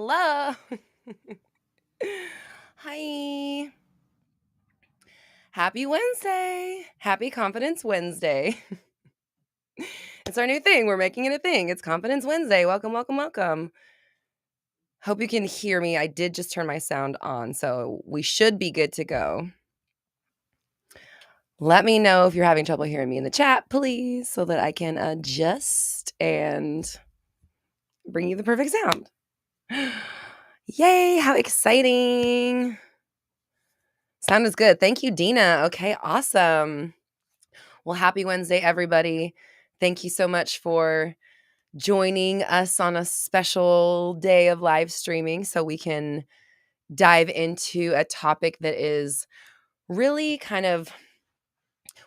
Hello. Hi. Happy Wednesday. Happy Confidence Wednesday. It's our new thing. We're making it a thing. It's Confidence Wednesday. Welcome, welcome, welcome. Hope you can hear me. I did just turn my sound on, so we should be good to go. Let me know if you're having trouble hearing me in the chat, please, so that I can adjust and bring you the perfect sound. Yay, how exciting. Sound is good. Thank you, Dina. Okay, awesome. Well, happy Wednesday, everybody. Thank you so much for joining us on a special day of live streaming so we can dive into a topic that is really kind of,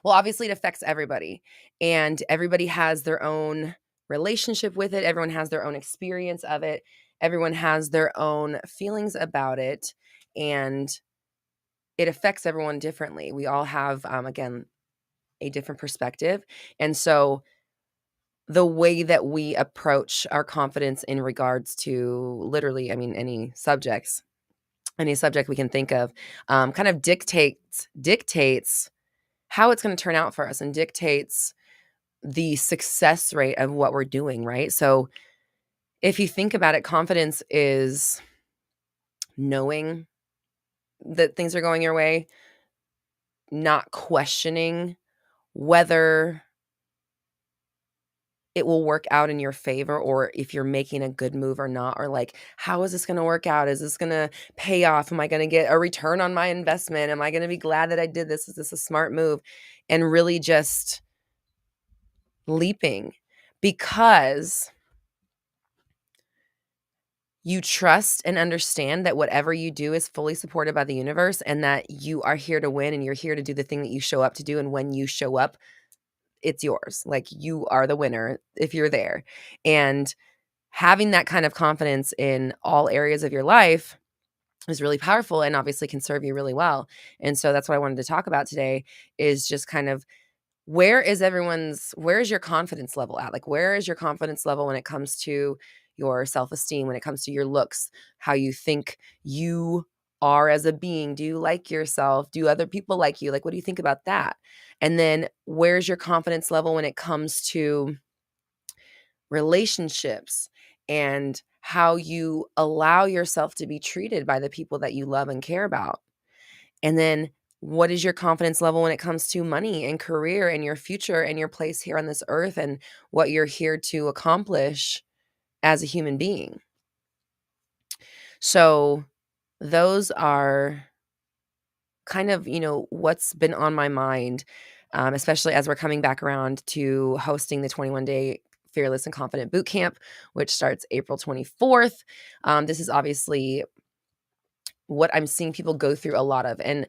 well, obviously it affects everybody, and everybody has their own relationship with it. Everyone has their own experience of it. Everyone has their own feelings about it, and it affects everyone differently. We all have, again, a different perspective. And so the way that we approach our confidence in regards to literally, any subject we can think of, kind of dictates how it's going to turn out for us and dictates the success rate of what we're doing, right? So if you think about it, confidence is knowing that things are going your way, not questioning whether it will work out in your favor or if you're making a good move or not, or like, how is this going to work out? Is this going to pay off? Am I going to get a return on my investment? Am I going to be glad that I did this? Is this a smart move? And really just leaping because you trust and understand that whatever you do is fully supported by the universe and that you are here to win and you're here to do the thing that you show up to do. And when you show up, it's yours. Like, you are the winner if you're there. And having that kind of confidence in all areas of your life is really powerful and obviously can serve you really well. And so that's what I wanted to talk about today, is just kind of where is your confidence level at? Like, where is your confidence level when it comes to your self-esteem, when it comes to your looks, how you think you are as a being? Do you like yourself? Do other people like you? Like, what do you think about that? And then where's your confidence level when it comes to relationships and how you allow yourself to be treated by the people that you love and care about? And then what is your confidence level when it comes to money and career and your future and your place here on this earth and what you're here to accomplish as a human being? So those are kind of, what's been on my mind, especially as we're coming back around to hosting the 21-day Fearless and Confident Bootcamp, which starts April 24th. This is obviously what I'm seeing people go through a lot of. And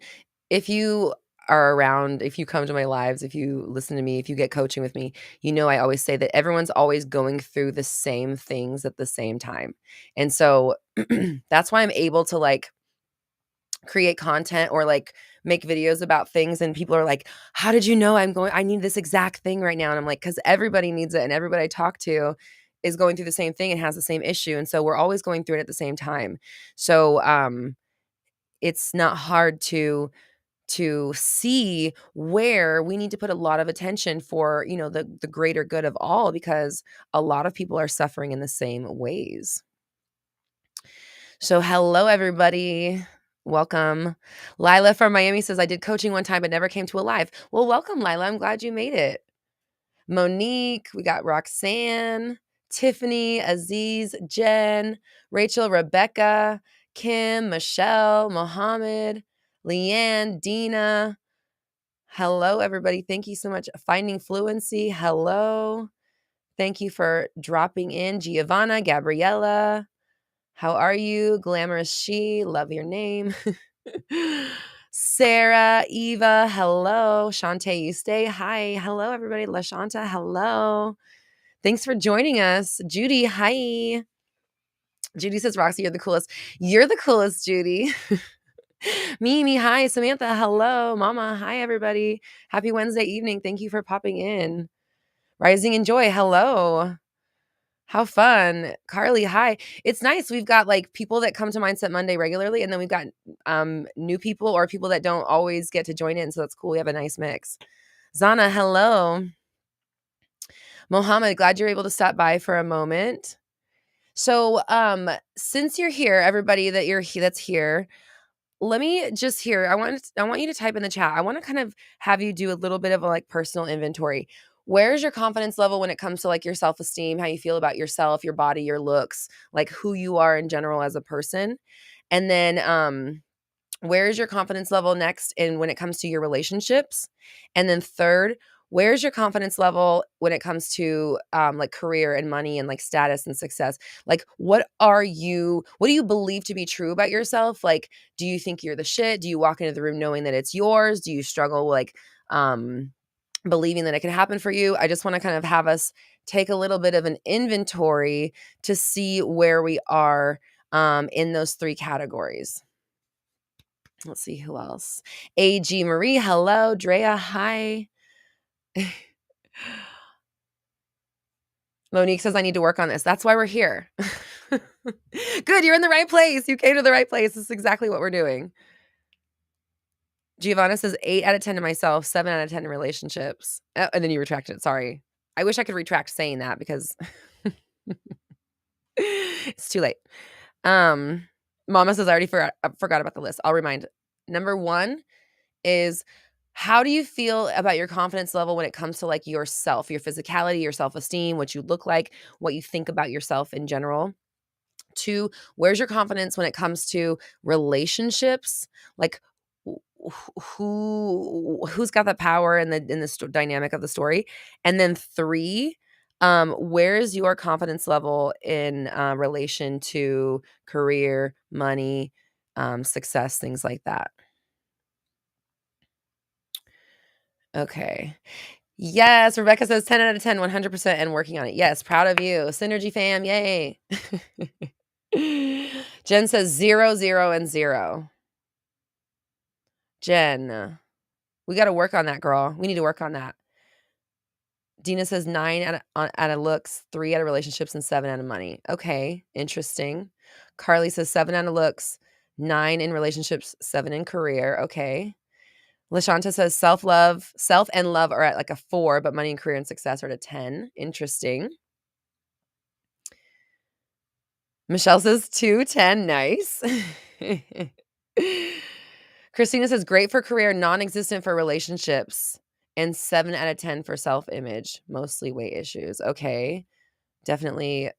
if you are around, if you come to my lives, if you listen to me, if you get coaching with me, I always say that everyone's always going through the same things at the same time. And so that's why I'm able to create content or make videos about things, and people are like, how did you know I need this exact thing right now? And I'm like, because everybody needs it, and everybody I talk to is going through the same thing and has the same issue. And so we're always going through it at the same time. So it's not hard to see where we need to put a lot of attention for, the greater good of all, because a lot of people are suffering in the same ways. So hello, everybody. Welcome. Lila from Miami says, I did coaching one time but never came to a live. Well, welcome, Lila. I'm glad you made it. Monique, we got Roxanne, Tiffany, Aziz, Jen, Rachel, Rebecca, Kim, Michelle, Mohammed, Leanne, Dina. Hello, everybody. Thank you so much. Finding Fluency. Hello. Thank you for dropping in. Giovanna, Gabriella. How are you? Glamorous She. Love your name. Sarah, Eva. Hello. Shantae, you stay. Hi. Hello, everybody. LaShanta. Hello. Thanks for joining us. Judy. Hi. Judy says, Roxy, you're the coolest. You're the coolest, Judy. Mimi, hi. Samantha, hello. Mama, hi, everybody. Happy Wednesday evening. Thank you for popping in. Rising in Joy, hello. How fun. Carly, hi. It's nice. We've got like people that come to Mindset Monday regularly, and then we've got new people or people that don't always get to join in. So that's cool. We have a nice mix. Zana, hello. Mohammed, glad you're able to stop by for a moment. So since you're here, everybody that's here, let me just hear. I want you to type in the chat. I want to kind of have you do a little bit of a like personal inventory. Where's your confidence level when it comes to like your self-esteem, how you feel about yourself, your body, your looks, like who you are in general as a person? And then where's your confidence level next in when it comes to your relationships? And then third, where's your confidence level when it comes to like career and money and like status and success? Like what do you believe to be true about yourself? Like, do you think you're the shit? Do you walk into the room knowing that it's yours? Do you struggle like believing that it can happen for you? I just want to kind of have us take a little bit of an inventory to see where we are in those three categories. Let's see who else. AG Marie, hello. Drea, hi. Monique says, I need to work on this. That's why we're here. Good, you're in the right place. You came to the right place. This is exactly what we're doing. Giovanna says 8 out of 10 to myself, 7 out of 10 in relationships. Oh, and then you retracted it. Sorry. I wish I could retract saying that because it's too late. Mama says, I already forgot about the list. I'll remind. Number 1 is, how do you feel about your confidence level when it comes to like yourself, your physicality, your self-esteem, what you look like, what you think about yourself in general? 2, where's your confidence when it comes to relationships? Like who's got the power in the dynamic of the story? And then 3, where's your confidence level in relation to career, money, success, things like that? Okay. Yes, Rebecca says 10 out of 10, 100% and working on it. Yes, proud of you. Synergy fam, yay. Jen says 0, 0, and 0. Jen, we got to work on that, girl. We need to work on that. Dina says 9 out of looks, 3 out of relationships, and 7 out of money. Okay, interesting. Carly says 7 out of looks, 9 in relationships, 7 in career. Okay. LaShanta says self and love are at like a 4, but money and career and success are at a 10. Interesting. Michelle says 2, 10. Nice. Christina says great for career, non-existent for relationships, and 7 out of 10 for self-image, mostly weight issues. Okay. Definitely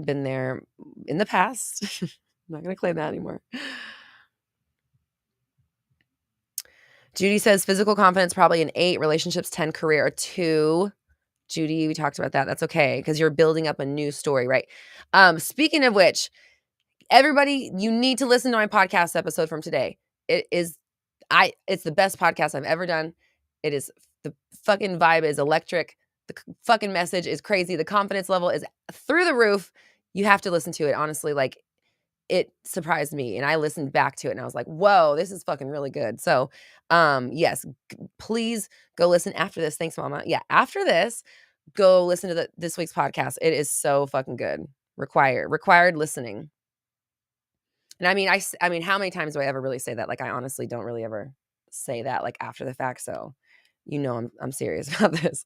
been there in the past. I'm not going to claim that anymore. Judy says physical confidence, probably an 8, relationships 10, career a 2. Judy, we talked about that. That's okay because you're building up a new story, right? Speaking of which, everybody, you need to listen to my podcast episode from today. It's the best podcast I've ever done. It is, the fucking vibe is electric. The fucking message is crazy. The confidence level is through the roof. You have to listen to it. Honestly, like, it surprised me, and I listened back to it and I was like, whoa, this is fucking really good. So, yes, please go listen after this. Thanks, Mama. Yeah. After this, go listen to this week's podcast. It is so fucking good. Required listening. And I mean, how many times do I ever really say that? Like, I honestly don't really ever say that like after the fact. So, I'm serious about this.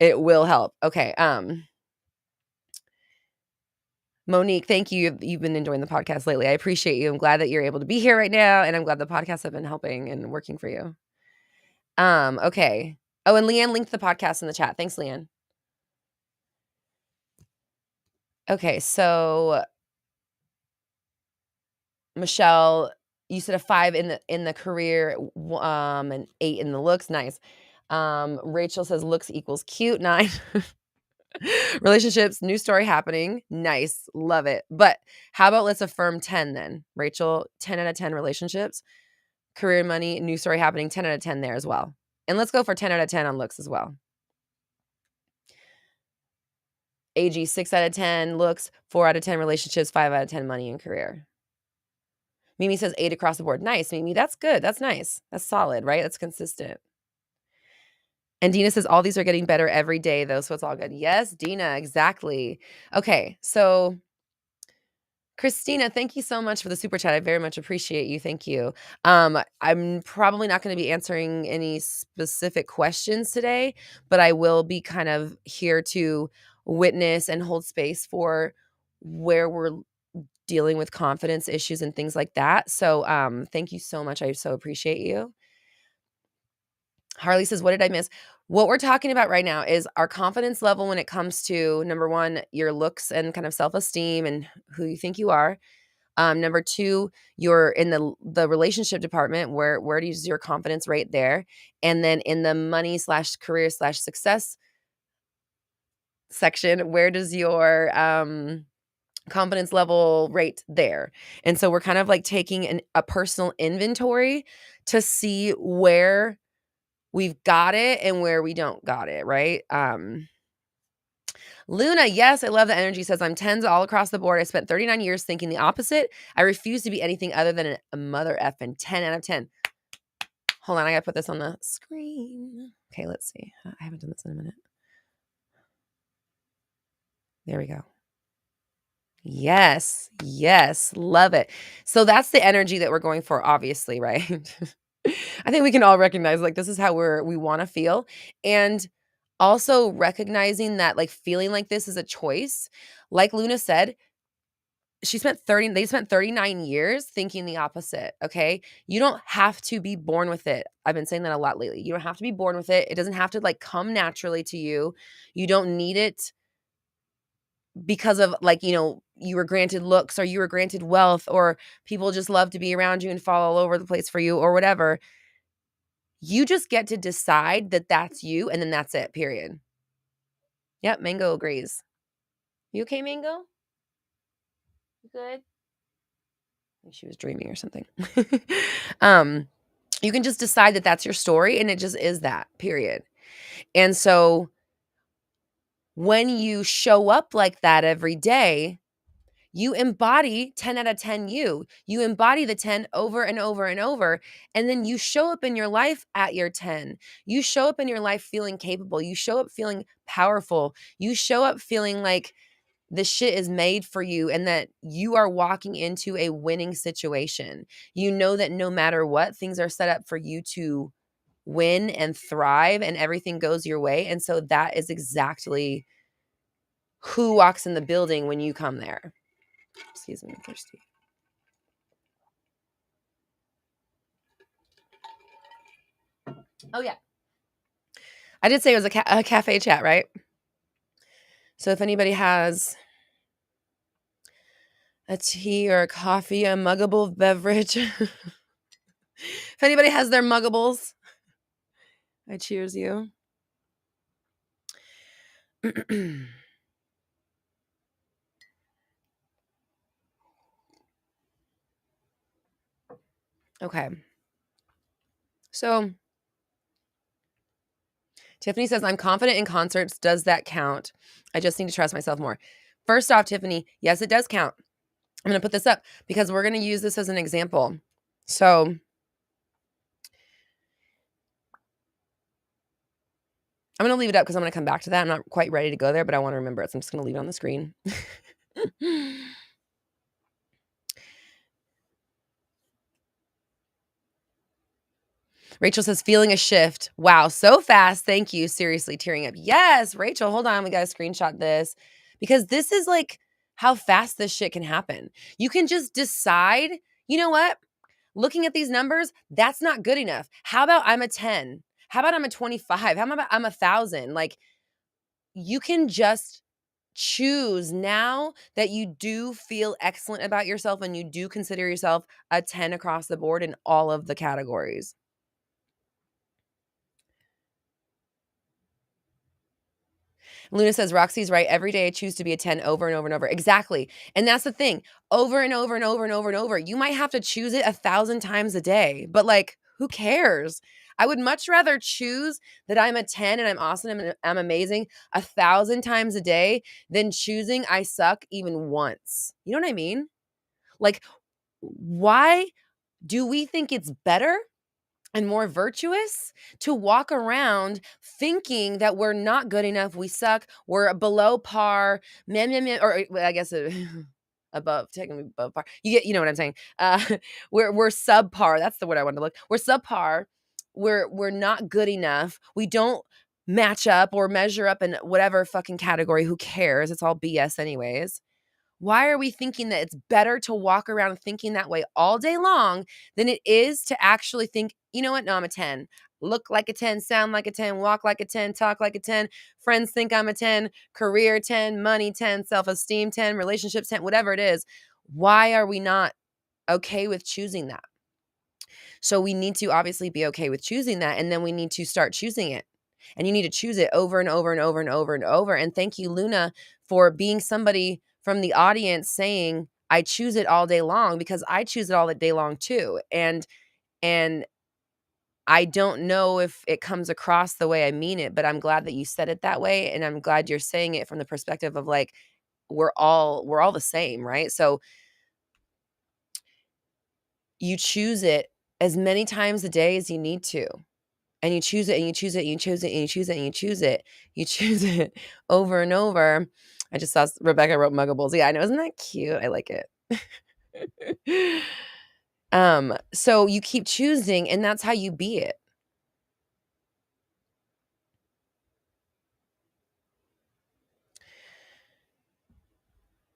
It will help. Okay. Monique, thank you. You've been enjoying the podcast lately. I appreciate you. I'm glad that you're able to be here right now, and I'm glad the podcasts have been helping and working for you. Okay. Oh, and Leanne linked the podcast in the chat. Thanks, Leanne. Okay, so Michelle, you said a 5 in the career, and 8 in the looks. Nice. Rachel says looks equals cute. 9. Relationships, new story happening. Nice. Love it. But how about let's affirm 10 then? Rachel, 10 out of 10 relationships. Career and money, new story happening. 10 out of 10 there as well. And let's go for 10 out of 10 on looks as well. AG, 6 out of 10 looks, 4 out of 10 relationships, 5 out of 10 money and career. Mimi says 8 across the board. Nice, Mimi. That's good. That's nice. That's solid, right? That's consistent. And Dina says, all these are getting better every day, though, so it's all good. Yes, Dina, exactly. Okay, so Christina, thank you so much for the super chat. I very much appreciate you. Thank you. I'm probably not going to be answering any specific questions today, but I will be kind of here to witness and hold space for where we're dealing with confidence issues and things like that. So thank you so much. I so appreciate you. Harley says, what did I miss? What we're talking about right now is our confidence level when it comes to, number one, your looks and kind of self-esteem and who you think you are. Number two, you're in the relationship department. Where does your confidence rate there? And then in the money slash career slash success section, where does your confidence level rate there? And so we're kind of like taking a personal inventory to see where we've got it and where we don't got it, right? Luna, yes, I love the energy. Says, I'm 10s all across the board. I spent 39 years thinking the opposite. I refuse to be anything other than a mother effing 10 out of 10. Hold on, I gotta put this on the screen. Okay, let's see. I haven't done this in a minute. There we go. Yes, yes, love it. So that's the energy that we're going for, obviously, right? I think we can all recognize like this is how we want to feel. And also recognizing that like feeling like this is a choice. Like Luna said, they spent 39 years thinking the opposite, okay? You don't have to be born with it. I've been saying that a lot lately. You don't have to be born with it. It doesn't have to like come naturally to you. You don't need it because of like, you were granted looks or you were granted wealth or people just love to be around you and fall all over the place for you or whatever. You just get to decide that that's you and then that's it, period. Yep, Mango agrees. You okay, Mango? You good? I think she was dreaming or something. You can just decide that that's your story and it just is that, period. And so when you show up like that every day, you embody 10 out of 10 you. You embody the 10 over and over and over. And then you show up in your life at your 10. You show up in your life feeling capable. You show up feeling powerful. You show up feeling like the shit is made for you and that you are walking into a winning situation. You know that no matter what, things are set up for you to win and thrive and everything goes your way. And so that is exactly who walks in the building when you come there. Excuse me, I'm thirsty. Oh, yeah. I did say it was a cafe chat, right? So if anybody has a tea or a coffee, a muggable beverage, if anybody has their muggables, I cheers you. Okay. So Tiffany says, I'm confident in concerts. Does that count? I just need to trust myself more. First off, Tiffany, yes, it does count. I'm going to put this up because we're going to use this as an example. So I'm going to leave it up because I'm going to come back to that. I'm not quite ready to go there, but I want to remember it. So I'm just going to leave it on the screen. Rachel says, feeling a shift. Wow, so fast. Thank you. Seriously, tearing up. Yes, Rachel, hold on. We got to screenshot this because this is like how fast this shit can happen. You can just decide, you know what? Looking at these numbers, that's not good enough. How about I'm a 10? How about I'm a 25? How about I'm 1,000? Like, you can just choose now that you do feel excellent about yourself and you do consider yourself a 10 across the board in all of the categories. Luna says, Roxy's right. Every day I choose to be a 10 over and over and over. Exactly. And that's the thing. Over and over and over and over and over. You might have to choose it 1,000 times a day, but like, who cares? I would much rather choose that I'm a 10 and I'm awesome and I'm amazing 1,000 times a day than choosing I suck even once. You know what I mean? Like, why do we think it's better and more virtuous to walk around thinking that we're not good enough, we suck, we're below par, meh, meh, meh, or well, I guess above, technically above par. You know what I'm saying? We're subpar. That's the word I wanted to look. We're subpar. We're not good enough. We don't match up or measure up in whatever fucking category. Who cares? It's all BS anyways. Why are we thinking that it's better to walk around thinking that way all day long than it is to actually think, you know what? No, I'm a 10. Look like a 10, sound like a 10, walk like a 10, talk like a 10. Friends think I'm a 10, career 10, money 10, self esteem 10, relationships 10, whatever it is. Why are we not okay with choosing that? So we need to obviously be okay with choosing that. And then we need to start choosing it. And you need to choose it over and over and over and over and over. And thank you, Luna, for being somebody from the audience saying, I choose it all day long, because I choose it all day long too. And I don't know if it comes across the way I mean it, but I'm glad that you said it that way. And I'm glad you're saying it from the perspective of like, we're all the same, right? So you choose it as many times a day as you need to. And you choose it and you choose it and you choose it and you choose it and you choose it. You choose it over and over. I just saw Rebecca wrote Muggables. Yeah, I know. Isn't that cute? I like it. So you keep choosing, and that's how you be it.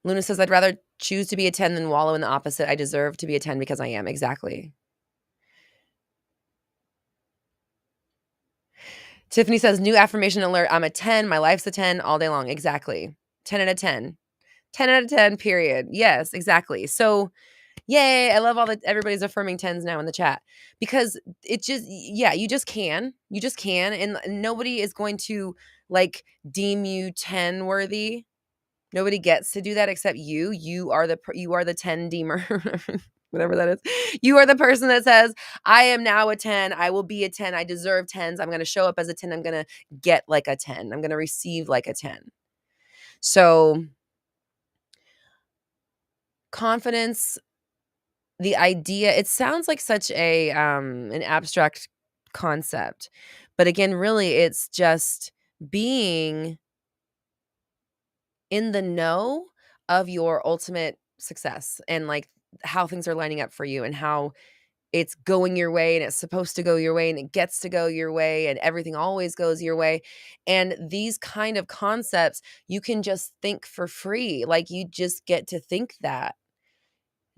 Luna says, I'd rather choose to be a 10 than wallow in the opposite. I deserve to be a 10 because I am. Exactly. Tiffany says, new affirmation alert. I'm a 10. My life's a 10 all day long. Exactly. 10 out of 10. 10 out of 10, period. Yes, exactly. So, yay. I love all that everybody's affirming 10s now in the chat, because it just, yeah, you just can. You just can. And nobody is going to like deem you 10 worthy. Nobody gets to do that except you. You are the 10 deemer. Whatever that is. You are the person that says, I am now a 10. I will be a 10. I deserve 10s. I'm going to show up as a 10. I'm going to get like a 10. I'm going to receive like a 10. So, confidence, the idea, it sounds like such a an abstract concept. But again, really it's just being in the know of your ultimate success, and like how things are lining up for you, and how it's going your way, and it's supposed to go your way, and it gets to go your way, and everything always goes your way. And these kind of concepts you can just think for free. Like, you just get to think that.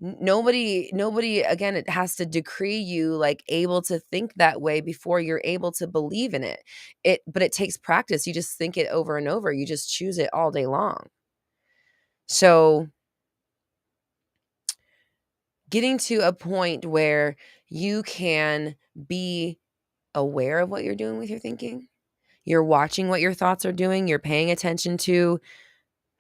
Nobody, again, it has to decree you like able to think that way before you're able to believe in it. But it takes practice. You just think it over and over. You just choose it all day long. So getting to a point where you can be aware of what you're doing with your thinking. You're watching what your thoughts are doing. You're paying attention to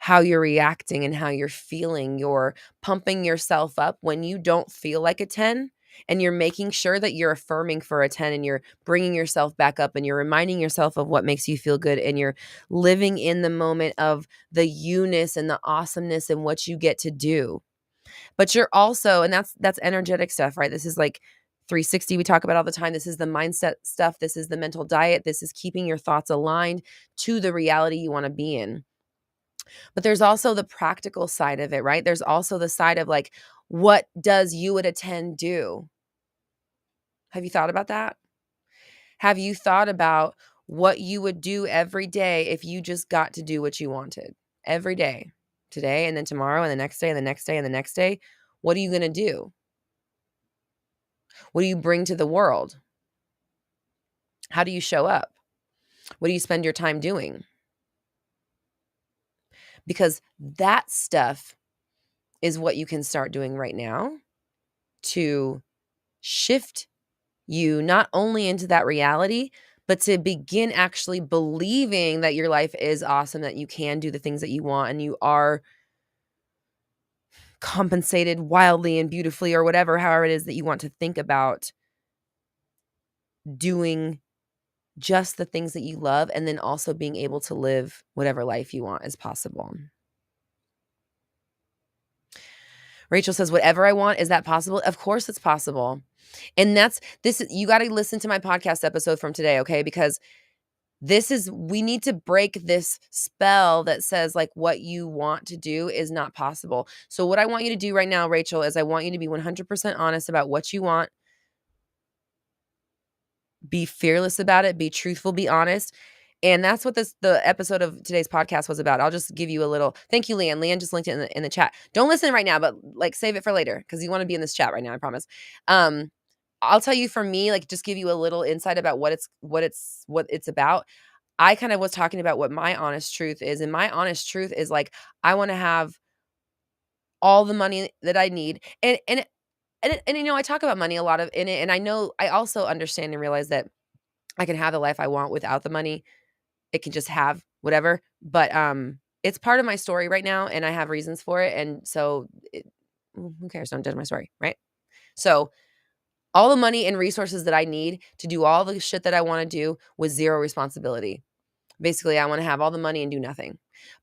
how you're reacting and how you're feeling. You're pumping yourself up when you don't feel like a 10, and you're making sure that you're affirming for a 10, and you're bringing yourself back up, and you're reminding yourself of what makes you feel good, and you're living in the moment of the you-ness and the awesomeness and what you get to do. But you're also, and that's energetic stuff, right? This is like 360 we talk about all the time. This is the mindset stuff. This is the mental diet. This is keeping your thoughts aligned to the reality you want to be in. But there's also the practical side of it, right? There's also the side of like, what does you at a 10 do? Have you thought about that? Have you thought about what you would do every day if you just got to do what you wanted every day? Today, and then tomorrow, and the next day, and the next day, and the next day? What are you going to do? What do you bring to the world? How do you show up? What do you spend your time doing? Because that stuff is what you can start doing right now to shift you not only into that reality, but to begin actually believing that your life is awesome, that you can do the things that you want, and you are compensated wildly and beautifully, or whatever, however it is that you want to think about doing just the things that you love, and then also being able to live whatever life you want as possible. Rachel says, whatever I want, is that possible? Of course it's possible. And you got to listen to my podcast episode from today, okay? Because we need to break this spell that says like what you want to do is not possible. So what I want you to do right now, Rachel, is I want you to be 100% honest about what you want. Be fearless about it, be truthful, be honest. And that's what the episode of today's podcast was about. I'll just give you a little. Thank you, Leanne. Leanne just linked it in the chat. Don't listen right now, but like save it for later because you want to be in this chat right now, I promise. I'll tell you for me, like just give you a little insight about what it's about. I kind of was talking about what my honest truth is, and my honest truth is like I want to have all the money that I need. And you know, I talk about money a lot of in it, and I know I also understand and realize that I can have the life I want without the money. It can just have whatever, but it's part of my story right now, and I have reasons for it, and so who cares? Don't judge my story, right? So all the money and resources that I need to do all the shit that I want to do with zero responsibility. Basically, I want to have all the money and do nothing.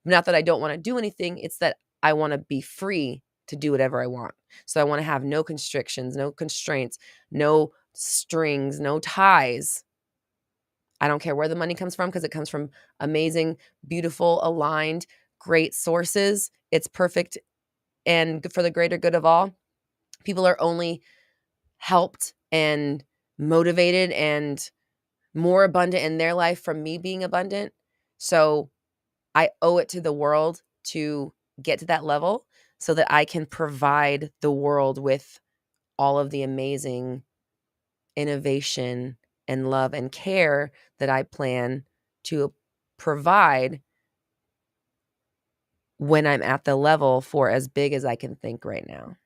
Not that I don't want to do anything, it's that I want to be free to do whatever I want. So I want to have no constrictions, no constraints, no strings, no ties. I don't care where the money comes from because it comes from amazing, beautiful, aligned, great sources. It's perfect and for the greater good of all. People are only helped and motivated and more abundant in their life from me being abundant. So I owe it to the world to get to that level so that I can provide the world with all of the amazing innovation and love and care that I plan to provide when I'm at the level for as big as I can think right now.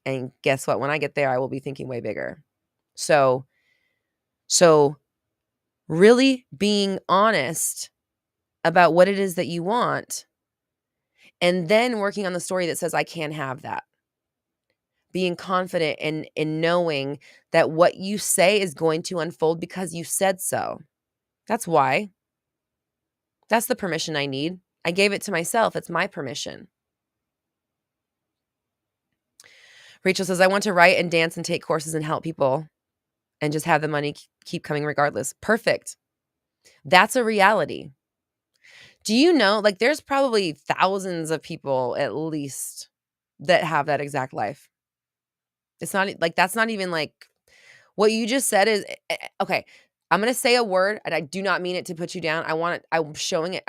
And guess what? When I get there, I will be thinking way bigger. So really being honest about what it is that you want, and then working on the story that says, I can have that. Being confident in knowing that what you say is going to unfold because you said so. That's why. That's the permission I need. I gave it to myself. It's my permission. Rachel says, I want to write and dance and take courses and help people and just have the money keep coming regardless. Perfect. That's a reality. Do you know, like there's probably thousands of people at least that have that exact life. It's not like, that's not even like what you just said is okay. I'm going to say a word and I do not mean it to put you down. I'm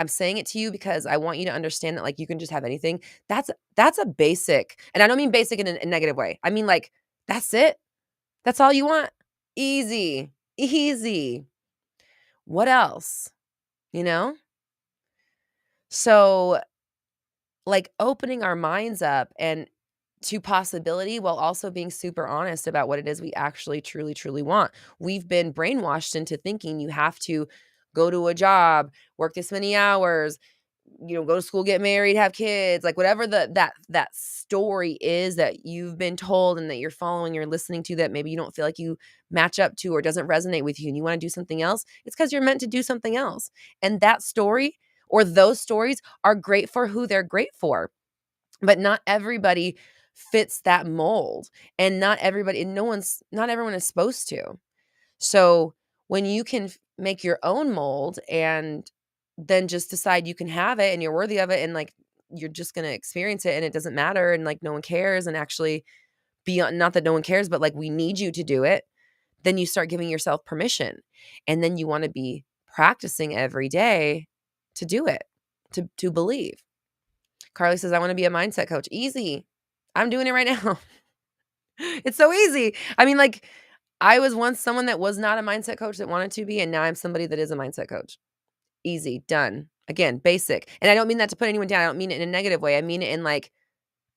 saying it to you because I want you to understand that like you can just have anything. That's a basic, and I don't mean basic in a negative way. I mean like, that's it. That's all you want. Easy. Easy. What else? You know? So like opening our minds up and to possibility while also being super honest about what it is we actually truly truly want. We've been brainwashed into thinking you have to go to a job, work this many hours, go to school, get married, have kids, like whatever that story is that you've been told and that you're following, you're listening to, that maybe you don't feel like you match up to or doesn't resonate with you and you want to do something else. It's because you're meant to do something else. And that story or those stories are great for who they're great for. But not everybody fits that mold, and not everyone is supposed to. So when you can make your own mold and then just decide you can have it and you're worthy of it and like you're just going to experience it and it doesn't matter and like no one cares, and actually not that no one cares, but like we need you to do it, then you start giving yourself permission, and then you want to be practicing every day to do it, to believe. Carly says, I want to be a mindset coach. Easy. I'm doing it right now. It's so easy. I mean, like, I was once someone that was not a mindset coach that wanted to be, and now I'm somebody that is a mindset coach. Easy. Done. Again, basic. And I don't mean that to put anyone down. I don't mean it in a negative way. I mean it in like,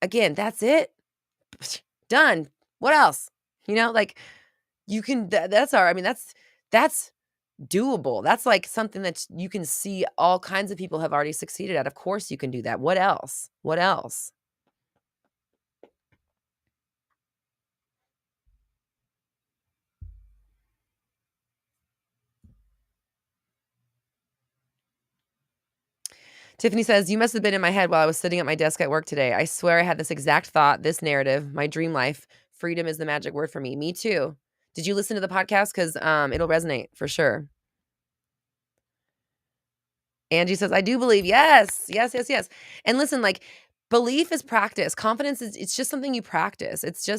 again, that's it. Done. What else? Like you can, that's our, I mean, that's doable. That's like something that you can see all kinds of people have already succeeded at. Of course you can do that. What else? What else? Tiffany says, you must have been in my head while I was sitting at my desk at work today. I swear I had this exact thought, this narrative, my dream life freedom is the magic word for me. Me too. Did you listen to the podcast? Because it'll resonate for sure. Angie says, I do believe. Yes, yes, yes, yes. And listen, like belief is practice. Confidence is it's just something you practice. It's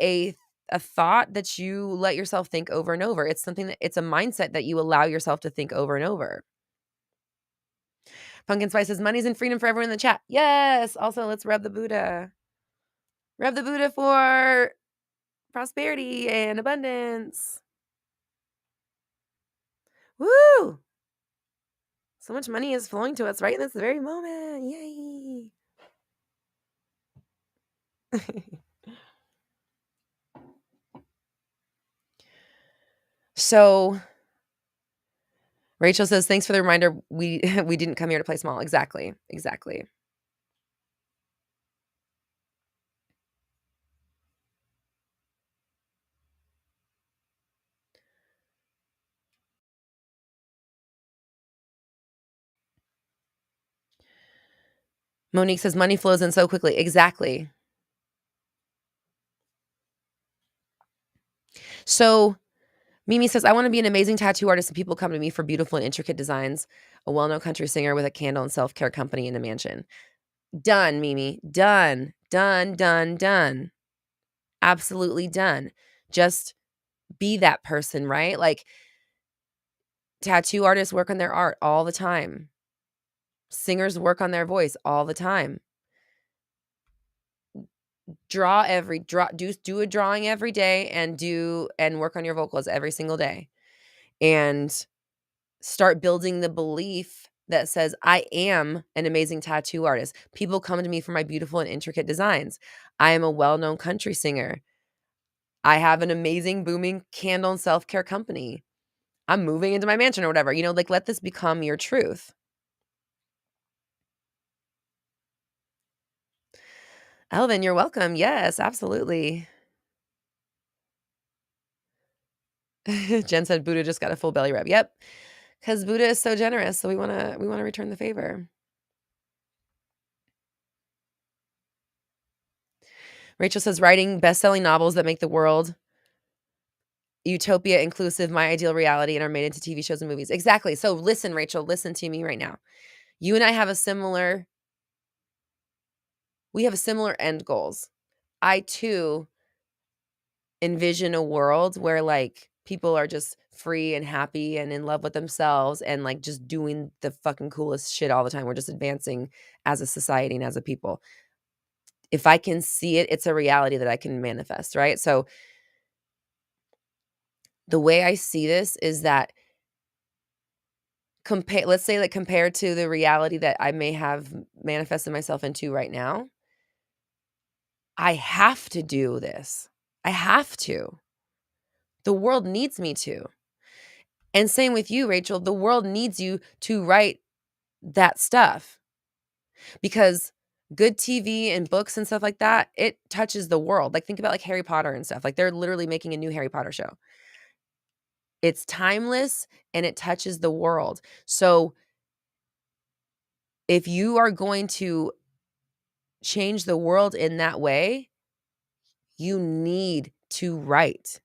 a thought that you let yourself think over and over. It's something that it's a mindset that you allow yourself to think over and over. Pumpkin Spice says, money's and freedom for everyone in the chat. Yes. Also, let's rub the Buddha. Rub the Buddha for prosperity and abundance. Woo! So much money is flowing to us right in this very moment. Yay. So Rachel says, thanks for the reminder. We didn't come here to play small. Exactly. Exactly. Monique says, money flows in so quickly. Exactly. So Mimi says, I want to be an amazing tattoo artist and people come to me for beautiful and intricate designs. A well-known country singer with a candle and self-care company in a mansion. Done, Mimi. Done. Done, done, done. Absolutely done. Just be that person, right? Like tattoo artists work on their art all the time. Singers work on their voice all the time. Do a drawing every day and work on your vocals every single day. And start building the belief that says, I am an amazing tattoo artist. People come to me for my beautiful and intricate designs. I am a well-known country singer. I have an amazing booming candle and self-care company. I'm moving into my mansion or whatever. Like let this become your truth. Elvin, you're welcome. Yes, absolutely. Jen said Buddha just got a full belly rub. Yep. Because Buddha is so generous. So we wanna return the favor. Rachel says writing best-selling novels that make the world utopia inclusive, my ideal reality, and are made into TV shows and movies. Exactly. So listen, Rachel, listen to me right now. You and I have we have similar end goals. I too envision a world where like people are just free and happy and in love with themselves and like just doing the fucking coolest shit all the time. We're just advancing as a society and as a people. If I can see it, it's a reality that I can manifest, right? So the way I see this is that let's say like compared to the reality that I may have manifested myself into right now, I have to do this. I have to. The world needs me to. And same with you, Rachel. The world needs you to write that stuff because good TV and books and stuff like that, it touches the world. Like think about like Harry Potter and stuff. Like they're literally making a new Harry Potter show. It's timeless and it touches the world. So if you are going to change the world in that way, you need to write.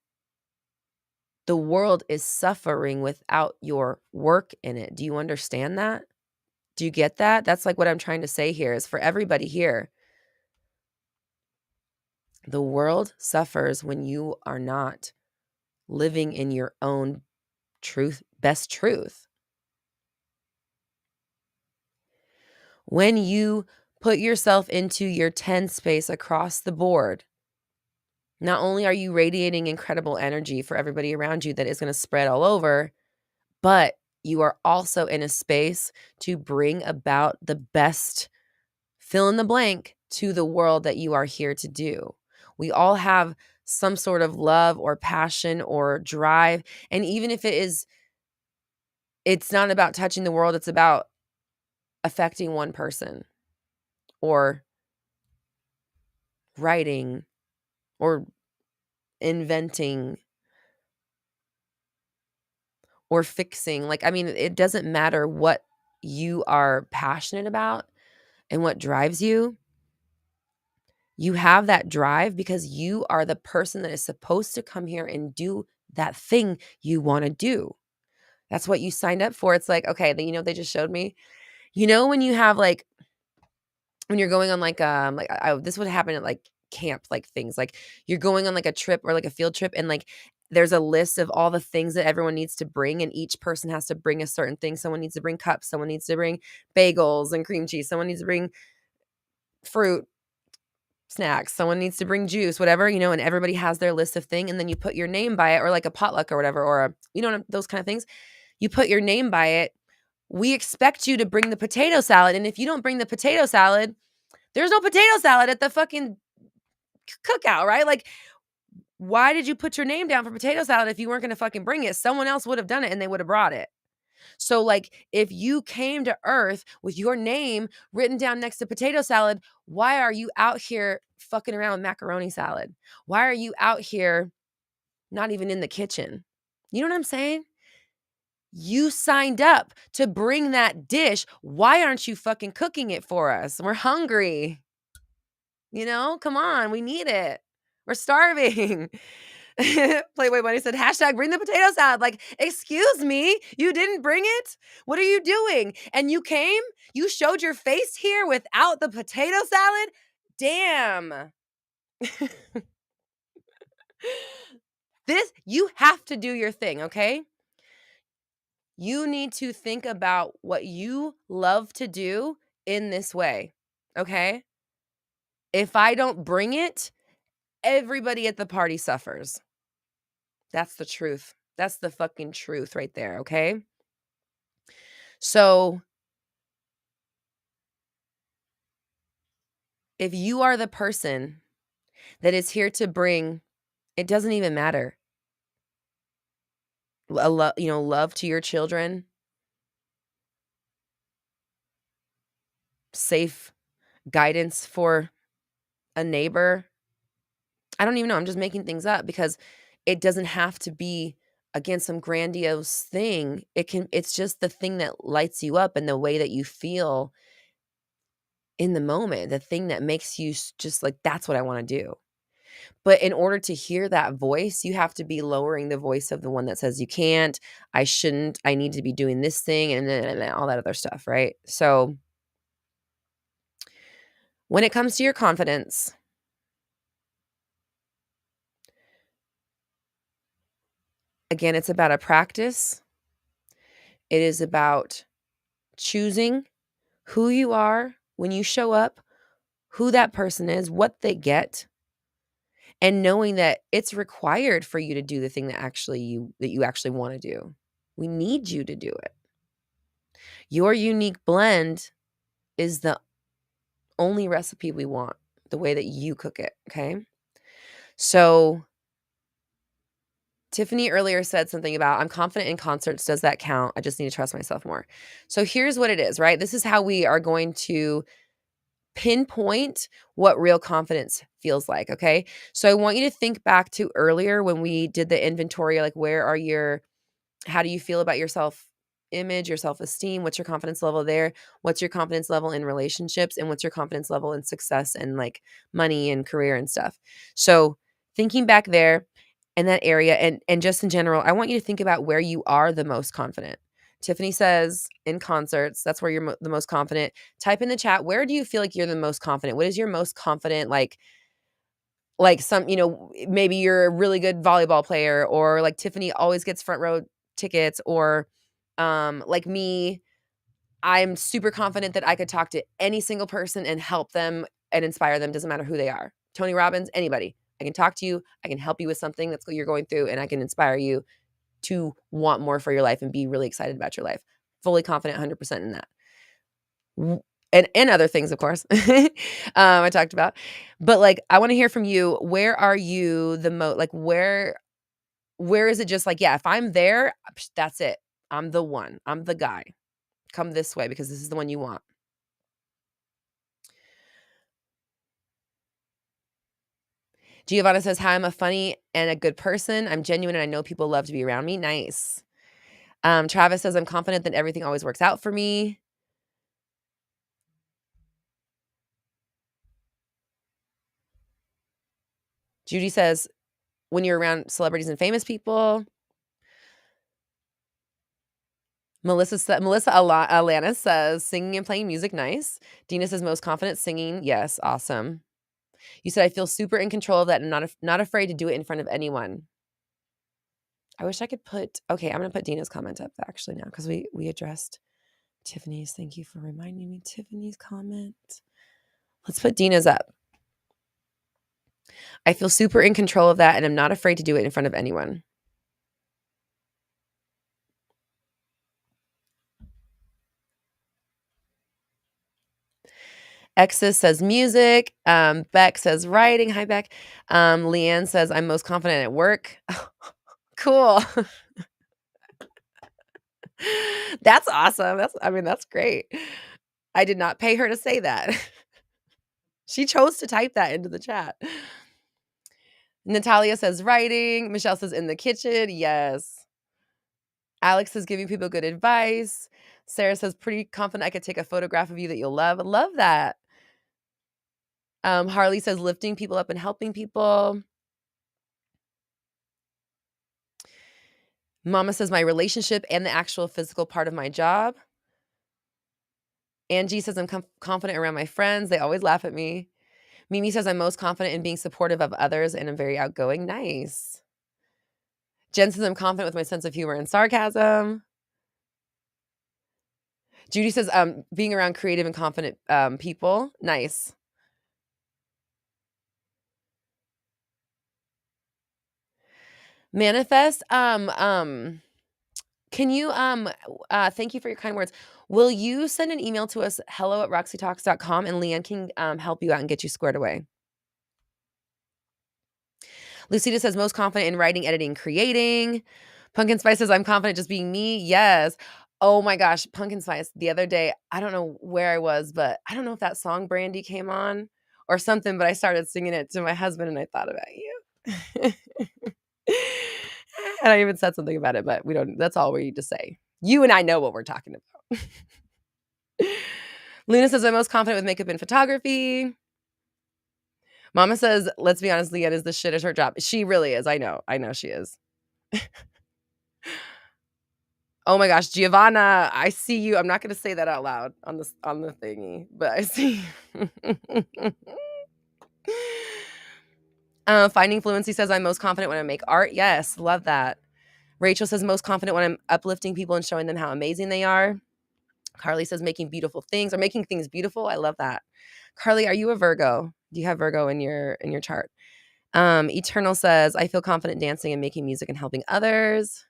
The world is suffering without your work in it. Do you understand that? Do you get that? That's like what I'm trying to say here is for everybody here. The world suffers when you are not living in your own truth, best truth. When you put yourself into your 10 space across the board, not only are you radiating incredible energy for everybody around you that is going to spread all over, but you are also in a space to bring about the best fill in the blank to the world that you are here to do. We all have some sort of love or passion or drive. And even if it's not about touching the world, it's about affecting one person or writing or inventing or fixing. Like, I mean, it doesn't matter what you are passionate about and what drives you. You have that drive because you are the person that is supposed to come here and do that thing you want to do. That's what you signed up for. It's like, okay, they just showed me. When you have when you're going on this would happen at like camp, like things like you're going on like a trip or like a field trip, and like there's a list of all the things that everyone needs to bring, and each person has to bring a certain thing. Someone needs to bring cups, someone needs to bring bagels and cream cheese, someone needs to bring fruit snacks, someone needs to bring juice, whatever, and everybody has their list of thing, and then you put your name by it, or like a potluck or whatever, or those kind of things. You put your name by it. We expect you to bring the potato salad, and if you don't bring the potato salad, there's no potato salad at the fucking cookout, right? Like, why did you put your name down for potato salad if you weren't going to fucking bring it? Someone else would have done it and they would have brought it. So, like, if you came to Earth with your name written down next to potato salad, why are you out here fucking around with macaroni salad? Why are you out here not even in the kitchen? You know what I'm saying? You signed up to bring that dish. Why aren't you fucking cooking it for us? We're hungry. Come on, we need it. We're starving. Playboy Bunny said, hashtag bring the potato salad. Like, excuse me, you didn't bring it? What are you doing? And you came? You showed your face here without the potato salad? Damn. You have to do your thing, okay? You need to think about what you love to do in this way, okay? If I don't bring it, everybody at the party suffers. That's the truth. That's the fucking truth right there, okay? So, if you are the person that is here to bring, it doesn't even matter, love to your children, safe guidance for a neighbor. I don't even know. I'm just making things up because it doesn't have to be against some grandiose thing. It's just the thing that lights you up and the way that you feel in the moment, the thing that makes you just like, that's what I want to do. But in order to hear that voice, you have to be lowering the voice of the one that says you can't, I shouldn't, I need to be doing this thing, and all that other stuff, right? So when it comes to your confidence, again, it's about a practice. It is about choosing who you are when you show up, who that person is, what they get, and knowing that it's required for you to do the thing that you actually want to do. We need you to do it. Your unique blend is the only recipe we want, the way that you cook it, okay? So Tiffany earlier said something about, I'm confident in concerts. Does that count? I just need to trust myself more. So here's what it is, right? This is how we are going to pinpoint what real confidence feels like, okay? So I want you to think back to earlier when we did the inventory, like how do you feel about your self-image, your self-esteem? What's your confidence level there? What's your confidence level in relationships? And what's your confidence level in success and like money and career and stuff? So thinking back there in that area and just in general, I want you to think about where you are the most confident. Tiffany says in concerts, that's where you're the most confident. Type in the chat, where do you feel like you're the most confident? What is your most confident, like some, maybe you're a really good volleyball player, or like Tiffany always gets front row tickets, or like me, I'm super confident that I could talk to any single person and help them and inspire them. Doesn't matter who they are. Tony Robbins, anybody. I can talk to you. I can help you with something that's you're going through, and I can inspire you to want more for your life and be really excited about your life. Fully confident 100% in that. And other things, of course, I talked about. But like, I want to hear from you. Where are you the most, like, where is it just like, yeah, if I'm there, that's it. I'm the one. I'm the guy. Come this way because this is the one you want. Giovanna says, hi, I'm a funny and a good person. I'm genuine and I know people love to be around me. Nice. Travis says, I'm confident that everything always works out for me. Judy says, when you're around celebrities and famous people. Melissa Alana says, singing and playing music, nice. Dina says, most confident singing, yes, awesome. You said, I feel super in control of that and not afraid to do it in front of anyone. I wish I could put, okay, I'm going to put Dina's comment up actually now because we addressed Tiffany's. Thank you for reminding me. Tiffany's comment. Let's put Dina's up. I feel super in control of that and I'm not afraid to do it in front of anyone. Exis says music. Beck says writing. Hi, Beck. Leanne says, I'm most confident at work. Cool. That's awesome. That's great. I did not pay her to say that. She chose to type that into the chat. Natalia says writing. Michelle says in the kitchen. Yes. Alex says giving people good advice. Sarah says pretty confident I could take a photograph of you that you'll love. Love that. Harley says lifting people up and helping people. Mama says my relationship and the actual physical part of my job. Angie says I'm confident around my friends. They always laugh at me. Mimi says I'm most confident in being supportive of others and I'm very outgoing. Nice. Jen says I'm confident with my sense of humor and sarcasm. Judy says being around creative and confident people. Nice. Manifest. Can you thank you for your kind words. Will you send an email to us, hello@roxytalks.com, and Leanne can help you out and get you squared away. Lucita says most confident in writing, editing, creating. Pumpkin Spice says I'm confident just being me. Yes. Oh my gosh, Pumpkin Spice. The other day, I don't know where I was, but I don't know if that song Brandy came on or something, but I started singing it to my husband and I thought about you. And I even said something about it, but that's all we need to say. You and I know what we're talking about. Luna says I'm most confident with makeup and photography. Mama says, let's be honest, Leanne is the shit at her job. She really is. I know she is. Oh my gosh, Giovanna, I see you. I'm not going to say that out loud on the thingy, but I see you. Finding Fluency says I'm most confident when I make art. Yes, love that. Rachel says most confident when I'm uplifting people and showing them how amazing they are. Carly says making beautiful things or making things beautiful. I love that. Carly, are you a Virgo? Do you have Virgo in your chart? Eternal says I feel confident dancing and making music and helping others.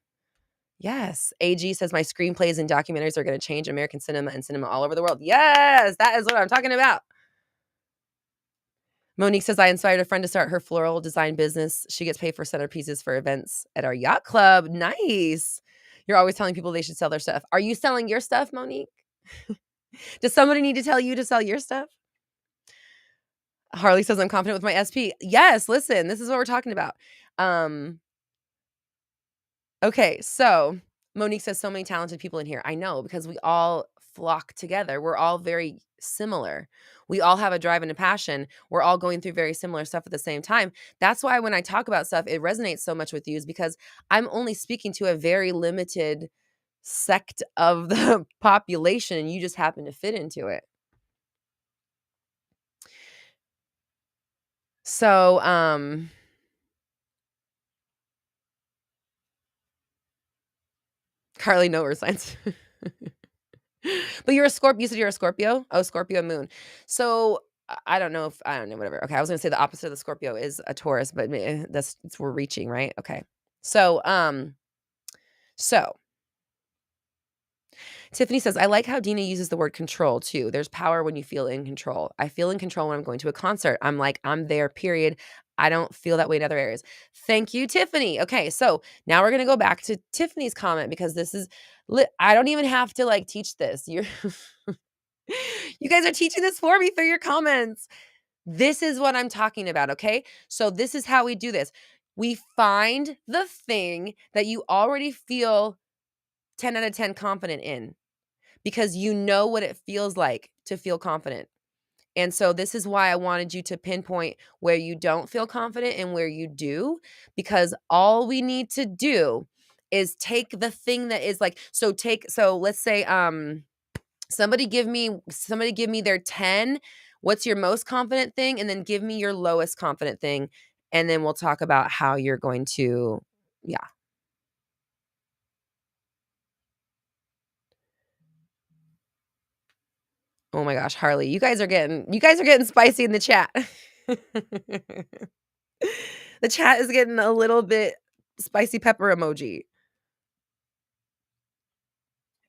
Yes. AG says my screenplays and documentaries are going to change American cinema and cinema all over the world. Yes, that is what I'm talking about. Monique says I inspired a friend to start her floral design business. She gets paid for centerpieces for events at our yacht club. Nice. You're always telling people they should sell their stuff. Are you selling your stuff, Monique? Does somebody need to tell you to sell your stuff? Harley says I'm confident with my SP. Yes, listen, this is what we're talking about. Okay, so Monique says so many talented people in here. I know because we all flock together. We're all very similar. We all have a drive and a passion. We're all going through very similar stuff at the same time. That's why when I talk about stuff, it resonates so much with you is because I'm only speaking to a very limited sect of the population and you just happen to fit into it. So, Carly, no earth signs. But you're a Scorpio. You said you're a Scorpio? Oh, Scorpio moon. So I don't know, whatever. Okay, I was gonna say the opposite of the Scorpio is a Taurus, but we're reaching, right? Okay. So Tiffany says, I like how Dina uses the word control too. There's power when you feel in control. I feel in control when I'm going to a concert. I'm like, I'm there, period. I don't feel that way in other areas. Thank you, Tiffany. Okay, so now we're going to go back to Tiffany's comment because this is, I don't even have to like teach this. You guys are teaching this for me through your comments. This is what I'm talking about, okay? So this is how we do this. We find the thing that you already feel 10 out of 10 confident in because you know what it feels like to feel confident. And so this is why I wanted you to pinpoint where you don't feel confident and where you do, because all we need to do is take the thing that is like, so let's say somebody give me their 10. What's your most confident thing? And then give me your lowest confident thing. And then we'll talk about how you're going to, yeah. Oh my gosh, Harley, you guys are getting spicy in the chat. The chat is getting a little bit spicy pepper emoji.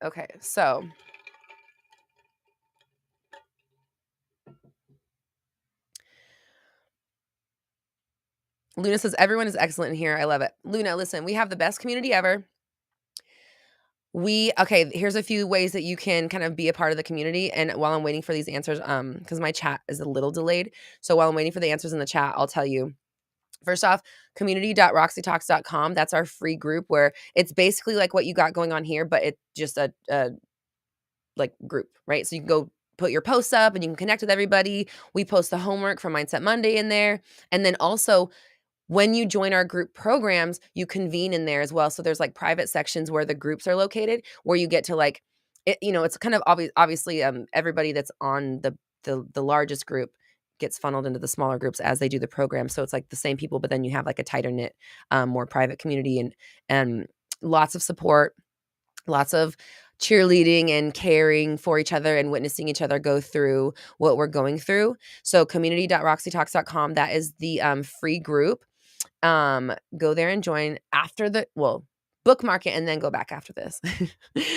Okay, so Luna says everyone is excellent in here. I love it. Luna, listen, we have the best community ever. Okay, here's a few ways that you can kind of be a part of the community. And while I'm waiting for these answers, because my chat is a little delayed. So while I'm waiting for the answers in the chat, I'll tell you. First off, community.roxytalks.com. That's our free group where it's basically like what you got going on here, but it's just a like group, right? So you can go put your posts up and you can connect with everybody. We post the homework from Mindset Monday in there. And then also when you join our group programs, you convene in there as well. So there's like private sections where the groups are located, where you get to like, it's kind of obviously everybody that's on the largest group gets funneled into the smaller groups as they do the program. So it's like the same people, but then you have like a tighter knit, more private community and lots of support, lots of cheerleading and caring for each other and witnessing each other go through what we're going through. So community.roxytalks.com, that is the free group. Go there and join after bookmark it and then go back after this.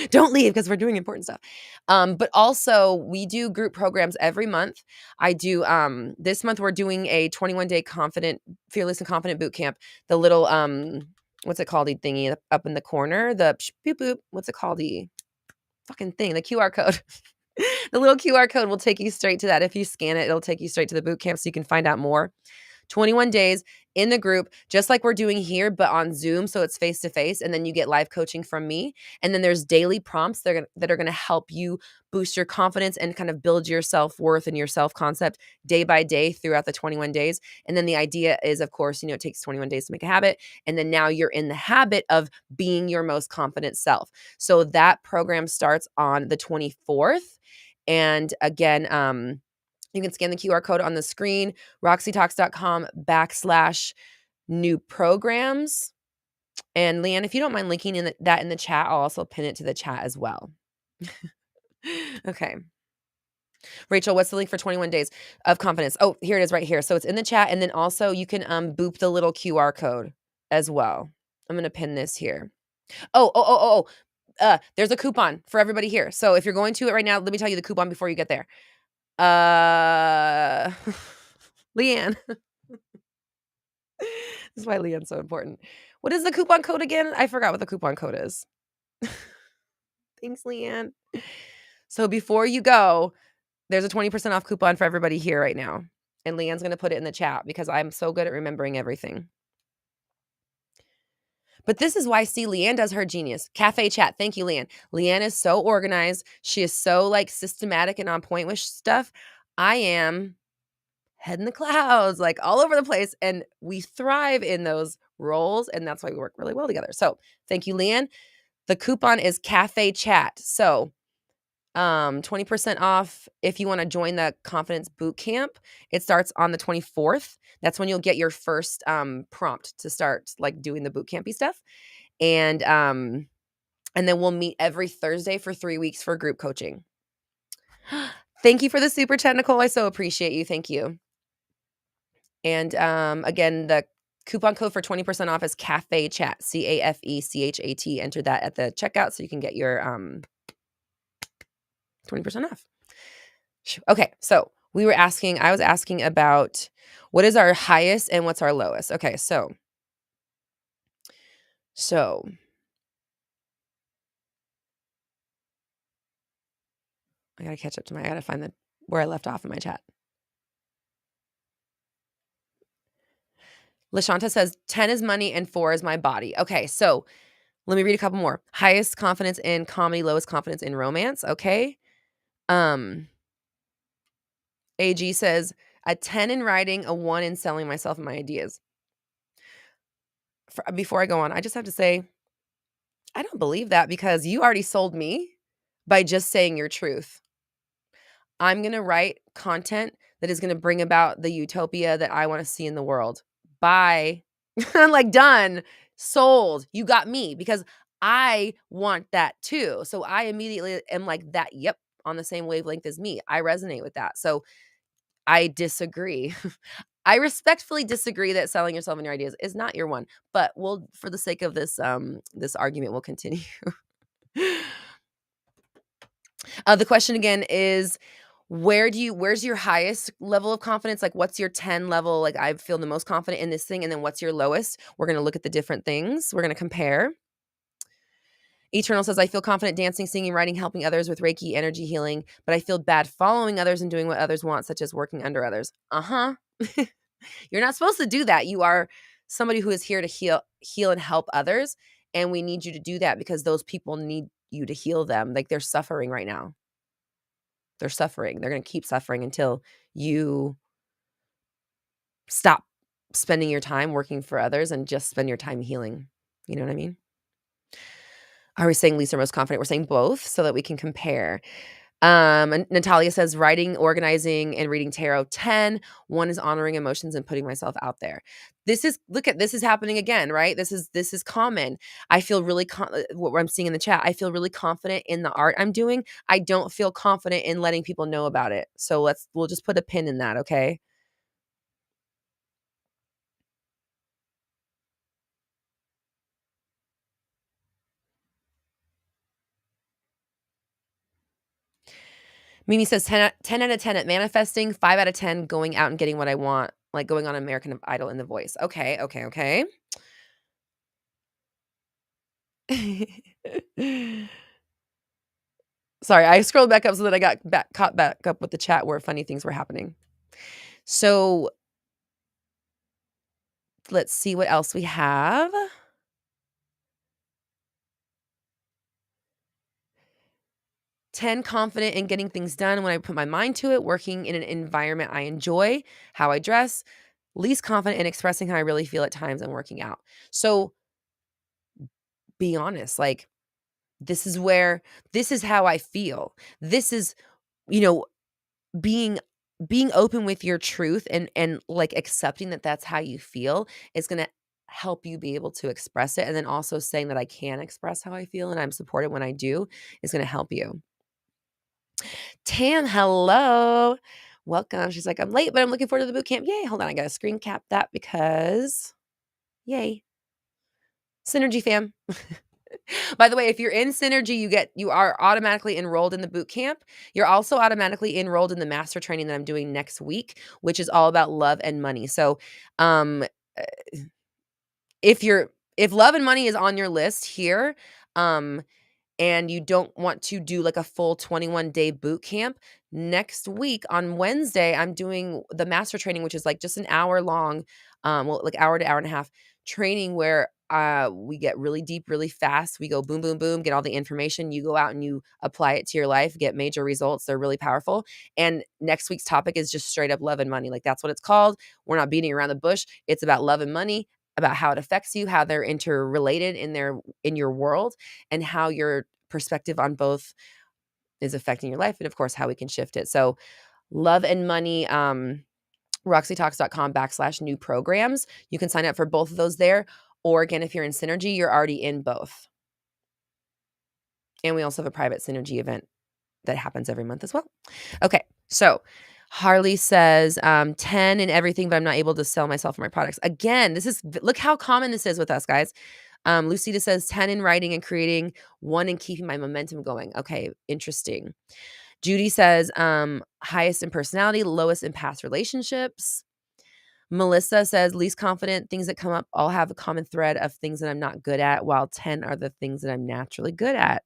Don't leave because we're doing important stuff. But also we do group programs every month. I do this month we're doing a 21-day fearless and confident boot camp. The little what's it called, the thingy up in the corner, the boop boop, what's it called, the fucking thing, the QR code. The little QR code will take you straight to that. If you scan it, it'll take you straight to the boot camp so you can find out more. 21 days in the group, just like we're doing here, but on Zoom. So it's face to face. And then you get live coaching from me. And then there's daily prompts that are going to help you boost your confidence and kind of build your self-worth and your self-concept day by day throughout the 21 days. And then the idea is, of course, it takes 21 days to make a habit. And then now you're in the habit of being your most confident self. So that program starts on the 24th. And again, you can scan the QR code on the screen, roxytalks.com/new programs. And Leanne, if you don't mind linking that in the chat, I'll also pin it to the chat as well. Okay. Rachel, what's the link for 21 days of confidence? Oh, here it is right here. So it's in the chat. And then also you can boop the little QR code as well. I'm going to pin this here. There's a coupon for everybody here. So if you're going to it right now, let me tell you the coupon before you get there. Leanne. This is why Leanne's so important. What is the coupon code again? I forgot what the coupon code is. Thanks, Leanne. So before you go, there's a 20% off coupon for everybody here right now. And Leanne's going to put it in the chat because I'm so good at remembering everything. But this is why, see, Leanne does her genius. Cafe chat. Thank you, Leanne. Leanne is so organized. She is so systematic and on point with stuff. I am head in the clouds, all over the place. And we thrive in those roles. And that's why we work really well together. So thank you, Leanne. The coupon is Cafe Chat. So 20% off if you want to join the Confidence Boot Camp. It starts on the 24th. That's when you'll get your first prompt to start doing the boot campy stuff. And then we'll meet every Thursday for 3 weeks for group coaching. Thank you for the super chat, Nicole. I so appreciate you. Thank you. And again, the coupon code for 20% off is Cafe Chat, CAFECHAT. Enter that at the checkout so you can get your 20% off. Okay, so I was asking about what is our highest and what's our lowest. Okay, so I gotta catch up to I gotta find where I left off in my chat. LaShanta says 10 is money and 4 is my body. Okay, so let me read a couple more. Highest confidence in comedy, lowest confidence in romance. Okay. AG says, a 10 in writing, a 1 in selling myself and my ideas. Before I go on, I just have to say, I don't believe that because you already sold me by just saying your truth. I'm going to write content that is going to bring about the utopia that I want to see in the world. Bye. I'm like, done, sold. You got me because I want that too. So I immediately am like that. Yep. On the same wavelength as me. I resonate with that. So I disagree. I respectfully disagree that selling yourself and your ideas is not your one, but we'll, for the sake of this argument, we'll continue. The question again is, where's your highest level of confidence? Like, what's your 10 level? Like, I feel the most confident in this thing. And then what's your lowest? We're going to look at the different things. We're going to compare. Eternal says, I feel confident dancing, singing, writing, helping others with Reiki, energy healing, but I feel bad following others and doing what others want, such as working under others. Uh-huh. You're not supposed to do that. You are somebody who is here to heal and help others. And we need you to do that because those people need you to heal them. Like, they're suffering right now. They're suffering. They're going to keep suffering until you stop spending your time working for others and just spend your time healing. You know what I mean? Are we saying least or most confident? We're saying both so that we can compare. And Natalia says writing, organizing, and reading tarot. 10. 1 is honoring emotions and putting myself out there. This is happening again, right? This is common. I feel really what I'm seeing in the chat. I feel really confident in the art I'm doing. I don't feel confident in letting people know about it. So we'll just put a pin in that, okay? Mimi says 10 out of 10 at manifesting, 5 out of 10 going out and getting what I want, like going on American Idol in The Voice. Okay. Sorry, I scrolled back up so that I got caught back up with the chat where funny things were happening. So let's see what else we have. 10 confident in getting things done when I put my mind to it, working in an environment I enjoy, how I dress, least confident in expressing how I really feel at times and working out. So be honest, like this is how I feel. This is, you know, being open with your truth and like accepting that that's how you feel is going to help you be able to express it. And then also saying that I can express how I feel and I'm supported when I do is going to help you. Tam, hello. Welcome. She's like, I'm late, but I'm looking forward to the boot camp. Yay. Hold on. I got to screen cap that because yay. Synergy fam. By the way, if you're in Synergy, you are automatically enrolled in the boot camp. You're also automatically enrolled in the master training that I'm doing next week, which is all about love and money. So, uh, if love and money is on your list here, and you don't want to do like a full 21-day boot camp, next week on Wednesday, I'm doing the master training, which is like just an hour long, like hour to hour and a half training where we get really deep, really fast. We go boom, boom, boom, get all the information. You go out and you apply it to your life, get major results. They're really powerful. And next week's topic is just straight up love and money. Like that's what it's called. We're not beating around the bush. It's about love and money, about how it affects you, how they're interrelated in your world, and how your perspective on both is affecting your life, and of course how we can shift it. So love and money, roxytalks.com/new programs. You can sign up for both of those there. Or again, if you're in Synergy, you're already in both. And we also have a private Synergy event that happens every month as well. Okay, so Harley says 10 in everything, but I'm not able to sell myself or my products. Again, look how common this is with us, guys. Lucida says 10 in writing and creating, 1 in keeping my momentum going. Okay, interesting. Judy says highest in personality, lowest in past relationships. Melissa says least confident, things that come up all have a common thread of things that I'm not good at, while 10 are the things that I'm naturally good at.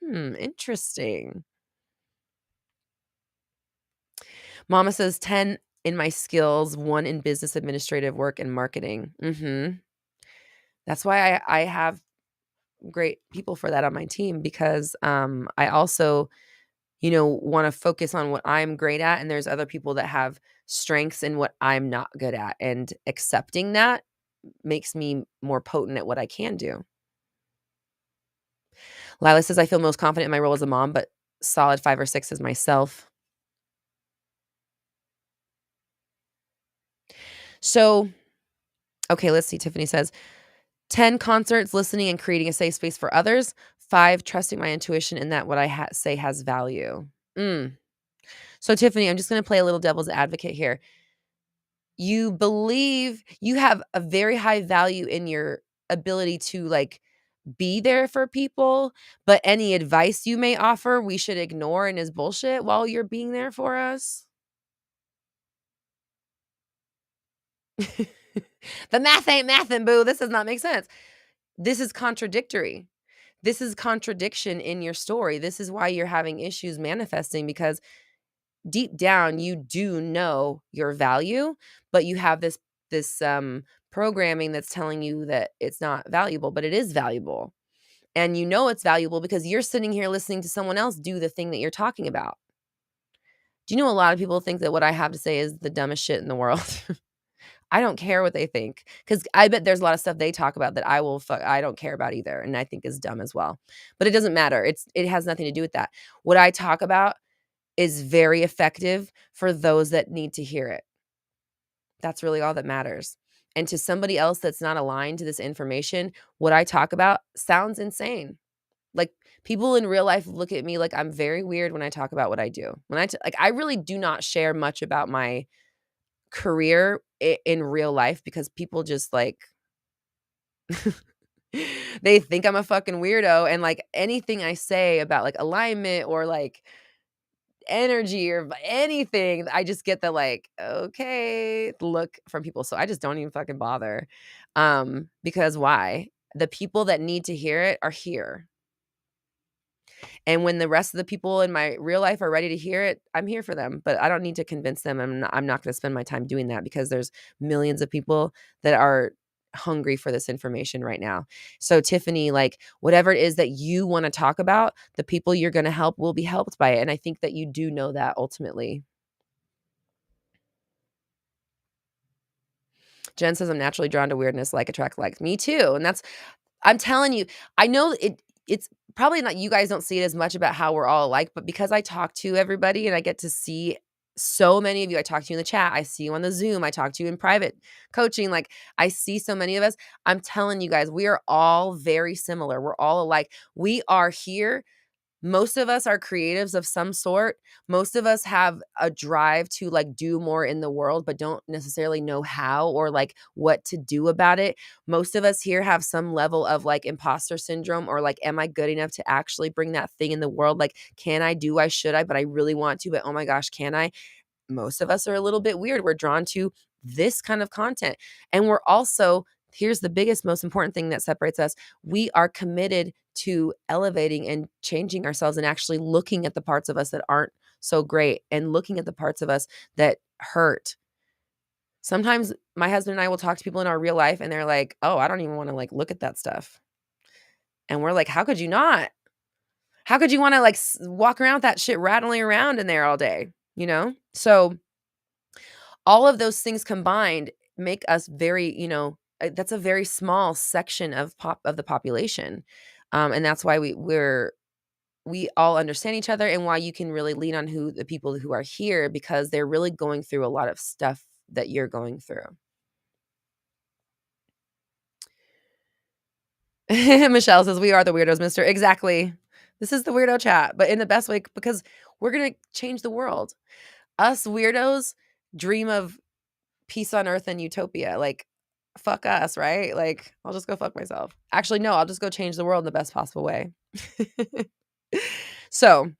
Interesting. Mama says 10 in my skills, 1 in business administrative work and marketing. That's why I have great people for that on my team because I also, want to focus on what I'm great at, and there's other people that have strengths in what I'm not good at, and accepting that makes me more potent at what I can do. Lila says, I feel most confident in my role as a mom, but solid 5 or 6 as myself. So, okay, let's see. Tiffany says, 10 concerts, listening and creating a safe space for others. 5, trusting my intuition and that what I say has value. So, Tiffany, I'm just going to play a little devil's advocate here. You believe you have a very high value in your ability to like be there for people, but any advice you may offer, we should ignore and is bullshit while you're being there for us. The math ain't mathin', boo. This does not make sense. This is contradictory. This is contradiction in your story. This is why you're having issues manifesting, because deep down you do know your value, but you have this programming that's telling you that it's not valuable, but it is valuable. And you know it's valuable because you're sitting here listening to someone else do the thing that you're talking about. Do you know a lot of people think that what I have to say is the dumbest shit in the world? I don't care what they think, because I bet there's a lot of stuff they talk about that I don't care about either, and I think is dumb as well. But it doesn't matter. It has nothing to do with that. What I talk about is very effective for those that need to hear it. That's really all that matters. And to somebody else that's not aligned to this information, what I talk about sounds insane. Like, people in real life look at me like I'm very weird when I talk about what I do. Like, I really do not share much about my career in real life, because people just like they think I'm a fucking weirdo, and like anything I say about like alignment or like energy or anything, I just get the like, okay, look from people. So I just don't even fucking bother. Because why? The people that need to hear it are here. And when the rest of the people in my real life are ready to hear it, I'm here for them. But I don't need to convince them. I'm not going to spend my time doing that, because there's millions of people that are hungry for this information right now. So Tiffany, like, whatever it is that you want to talk about, the people you're going to help will be helped by it. And I think that you do know that ultimately. Jen says, I'm naturally drawn to weirdness, like attract like. Me too. And I'm telling you, I know it's probably not, you guys don't see it as much about how we're all alike, but because I talk to everybody and I get to see so many of you, I talk to you in the chat, I see you on the Zoom, I talk to you in private coaching, like I see so many of us. I'm telling you guys, we are all very similar. We're all alike. We are here. Most of us are creatives of some sort. Most of us have a drive to like do more in the world, but don't necessarily know how or like what to do about it. Most of us here have some level of like imposter syndrome, or like, am I good enough to actually bring that thing in the world? Like, can I, do I, should I, but I really want to, but oh my gosh, can I? Most of us are a little bit weird. We're drawn to this kind of content. And we're also, here's the biggest, most important thing that separates us. We are committed to elevating and changing ourselves, and actually looking at the parts of us that aren't so great, and looking at the parts of us that hurt. Sometimes my husband and I will talk to people in our real life and they're like, oh, I don't even want to like look at that stuff. And we're like, how could you not? How could you want to like walk around with that shit rattling around in there all day? So all of those things combined make us very, that's a very small section of the population. And that's why we all understand each other, and why you can really lean on the people who are here, because they're really going through a lot of stuff that you're going through. Michelle says, we are the weirdos, mister. Exactly. This is the weirdo chat, but in the best way, because we're going to change the world. Us weirdos dream of peace on earth and utopia. Like, fuck us, right? Like, I'll just go fuck myself. Actually, no, I'll just go change the world in the best possible way. So,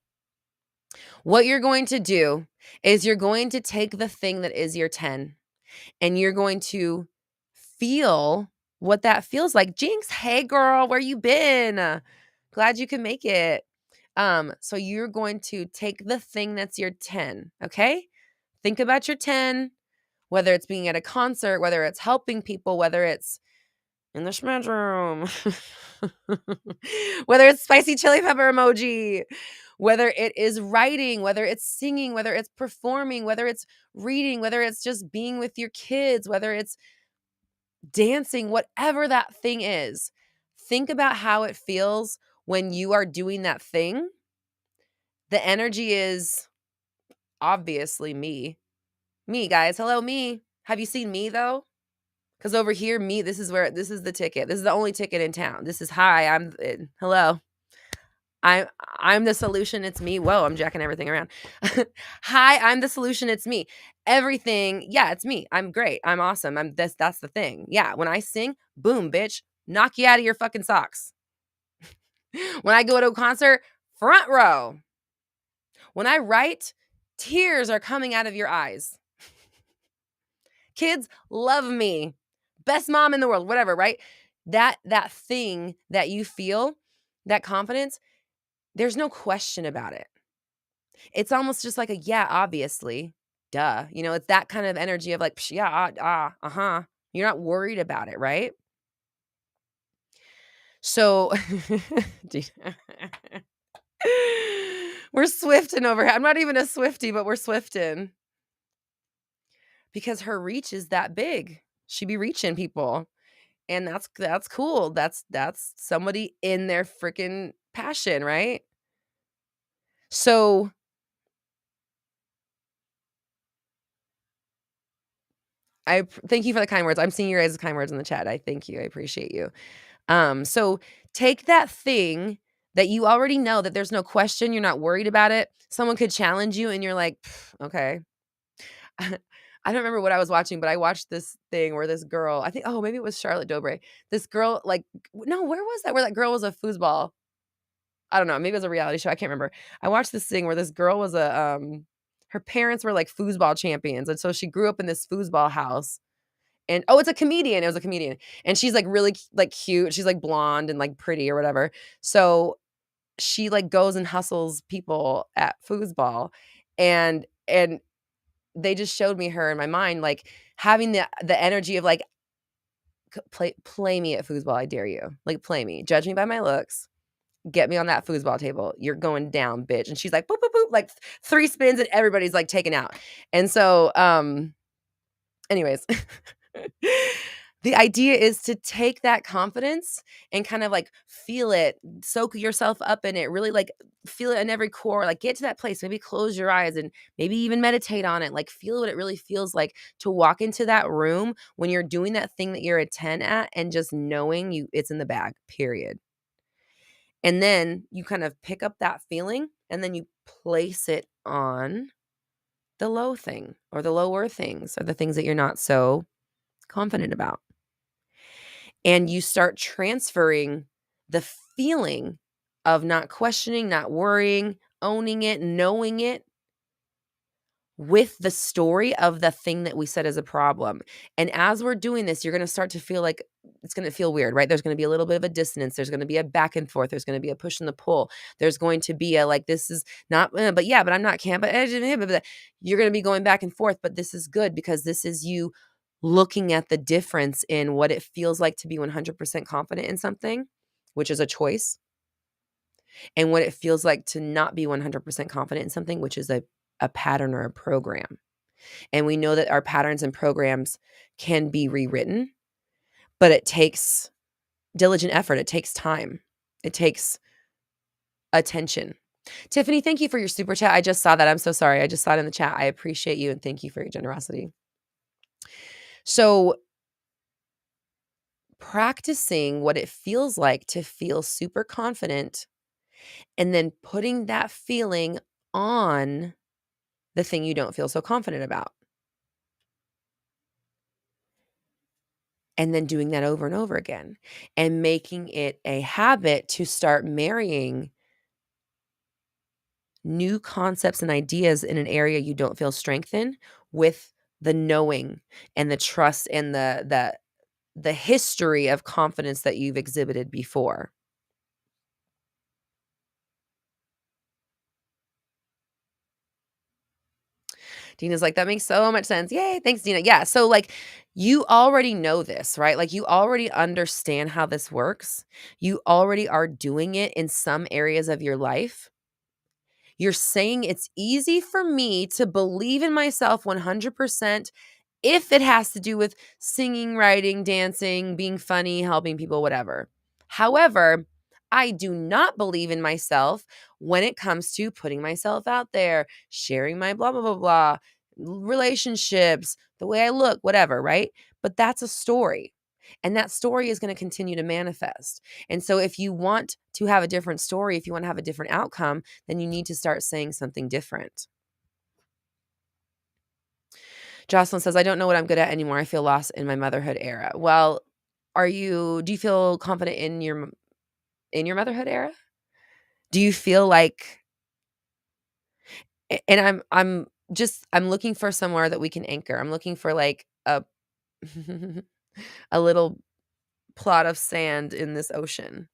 what you're going to do is you're going to take the thing that is your 10, and you're going to feel what that feels like. Jinx, hey girl, where you been? Glad you can make it. So you're going to take the thing that's your 10, okay? Think about your 10, whether it's being at a concert, whether it's helping people, whether it's in the bedroom. Whether it's spicy chili pepper emoji, whether it is writing, whether it's singing, whether it's performing, whether it's reading, whether it's just being with your kids, whether it's dancing, whatever that thing is. Think about how it feels when you are doing that thing. The energy is obviously me. Me, guys. Hello, me. Have you seen me though? Because over here, me, this is the ticket. This is the only ticket in town. This is hi. Hello. I'm I'm the solution. It's me. Whoa, I'm jacking everything around. Hi, I'm the solution. It's me. Everything. Yeah, it's me. I'm great. I'm awesome. I'm this. That's the thing. Yeah, when I sing, boom, bitch, knock you out of your fucking socks. When I go to a concert, front row. When I write, tears are coming out of your eyes. Kids love me. Best mom in the world, whatever, right? That thing that you feel, that confidence, there's no question about it. It's almost just like a yeah, obviously. Duh. It's that kind of energy of like, yeah, uh-huh. You're not worried about it, right? So we're swifting over here. I'm not even a Swiftie, but we're swifting. Because her reach is that big. She be reaching people. And that's cool. That's somebody in their freaking passion, right? So thank you for the kind words. I'm seeing your guys' kind words in the chat. I thank you. I appreciate you. So take that thing that you already know that there's no question, you're not worried about it. Someone could challenge you and you're like, okay. I don't remember what I was watching, but I watched this thing where this girl, I think, maybe it was Charlotte Dobre. This girl, no, where was that? Where that girl was a foosball. I don't know. Maybe it was a reality show. I can't remember. I watched this thing where this girl was her parents were like foosball champions. And so she grew up in this foosball house. And it's a comedian. It was a comedian. And she's like really like cute. She's like blonde and like pretty or whatever. So she like goes and hustles people at foosball. And they just showed me her in my mind, like having the energy of like, play me at foosball. I dare you. Like play me. Judge me by my looks. Get me on that foosball table. You're going down, bitch. And she's like, boop, boop, boop, like 3 spins and everybody's like taken out. And so, anyways, the idea is to take that confidence and kind of like feel it, soak yourself up in it, really like feel it in every core, like get to that place, maybe close your eyes and maybe even meditate on it, like feel what it really feels like to walk into that room when you're doing that thing that you're a 10 at and just knowing it's in the bag, period. And then you kind of pick up that feeling and then you place it on the low thing or the lower things or the things that you're not so confident about. And you start transferring the feeling of not questioning, not worrying, owning it, knowing it with the story of the thing that we said is a problem. And as we're doing this, you're going to start to feel like it's going to feel weird, right? There's going to be a little bit of a dissonance. There's going to be a back and forth. There's going to be a push and the pull. There's going to be a like, this is not, but yeah, but I'm not can't, but you're going to be going back and forth. But this is good because this is you looking at the difference in what it feels like to be 100% confident in something, which is a choice, and what it feels like to not be 100% confident in something, which is a pattern or a program. And we know that our patterns and programs can be rewritten, but it takes diligent effort. It takes time. It takes attention. Tiffany, thank you for your super chat. I just saw that. I'm so sorry. I just saw it in the chat. I appreciate you and thank you for your generosity. So practicing what it feels like to feel super confident and then putting that feeling on the thing you don't feel so confident about. And then doing that over and over again and making it a habit to start marrying new concepts and ideas in an area you don't feel strength in with the knowing and the trust and the history of confidence that you've exhibited before. Dina's like, that makes so much sense. Yay. Thanks, Dina. Yeah. So, like, you already know this, right? Like, you already understand how this works. You already are doing it in some areas of your life. You're saying it's easy for me to believe in myself 100% if it has to do with singing, writing, dancing, being funny, helping people, whatever. However, I do not believe in myself when it comes to putting myself out there, sharing my blah, blah, blah, blah, relationships, the way I look, whatever, right? But that's a story. And that story is going to continue to manifest. And so, if you want to have a different story, if you want to have a different outcome, then you need to start saying something different. Jocelyn says, I don't know what I'm good at anymore. I feel lost in my motherhood era. Well, do you feel confident in your motherhood era? Do you feel like, and I'm looking for somewhere that we can anchor. I'm looking for like a little plot of sand in this ocean.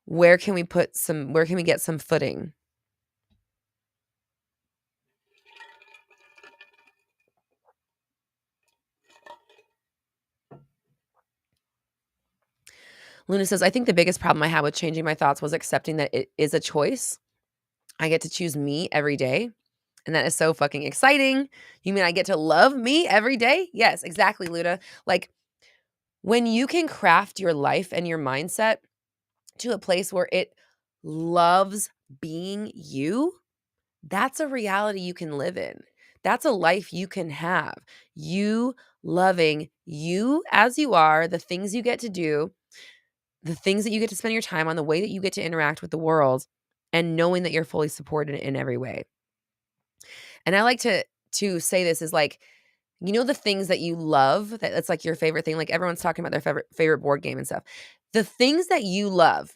Where can we get some footing? Luna says, I think the biggest problem I had with changing my thoughts was accepting that it is a choice. I get to choose me every day. And that is so fucking exciting. You mean I get to love me every day? Yes, exactly, Luna. Like, when you can craft your life and your mindset to a place where it loves being you, that's a reality you can live in. That's a life you can have. You loving you as you are, the things you get to do, the things that you get to spend your time on, the way that you get to interact with the world, and knowing that you're fully supported in every way. And I like to say this is like, the things that you love, that's like your favorite thing. Like, everyone's talking about their favorite board game and stuff. The things that you love,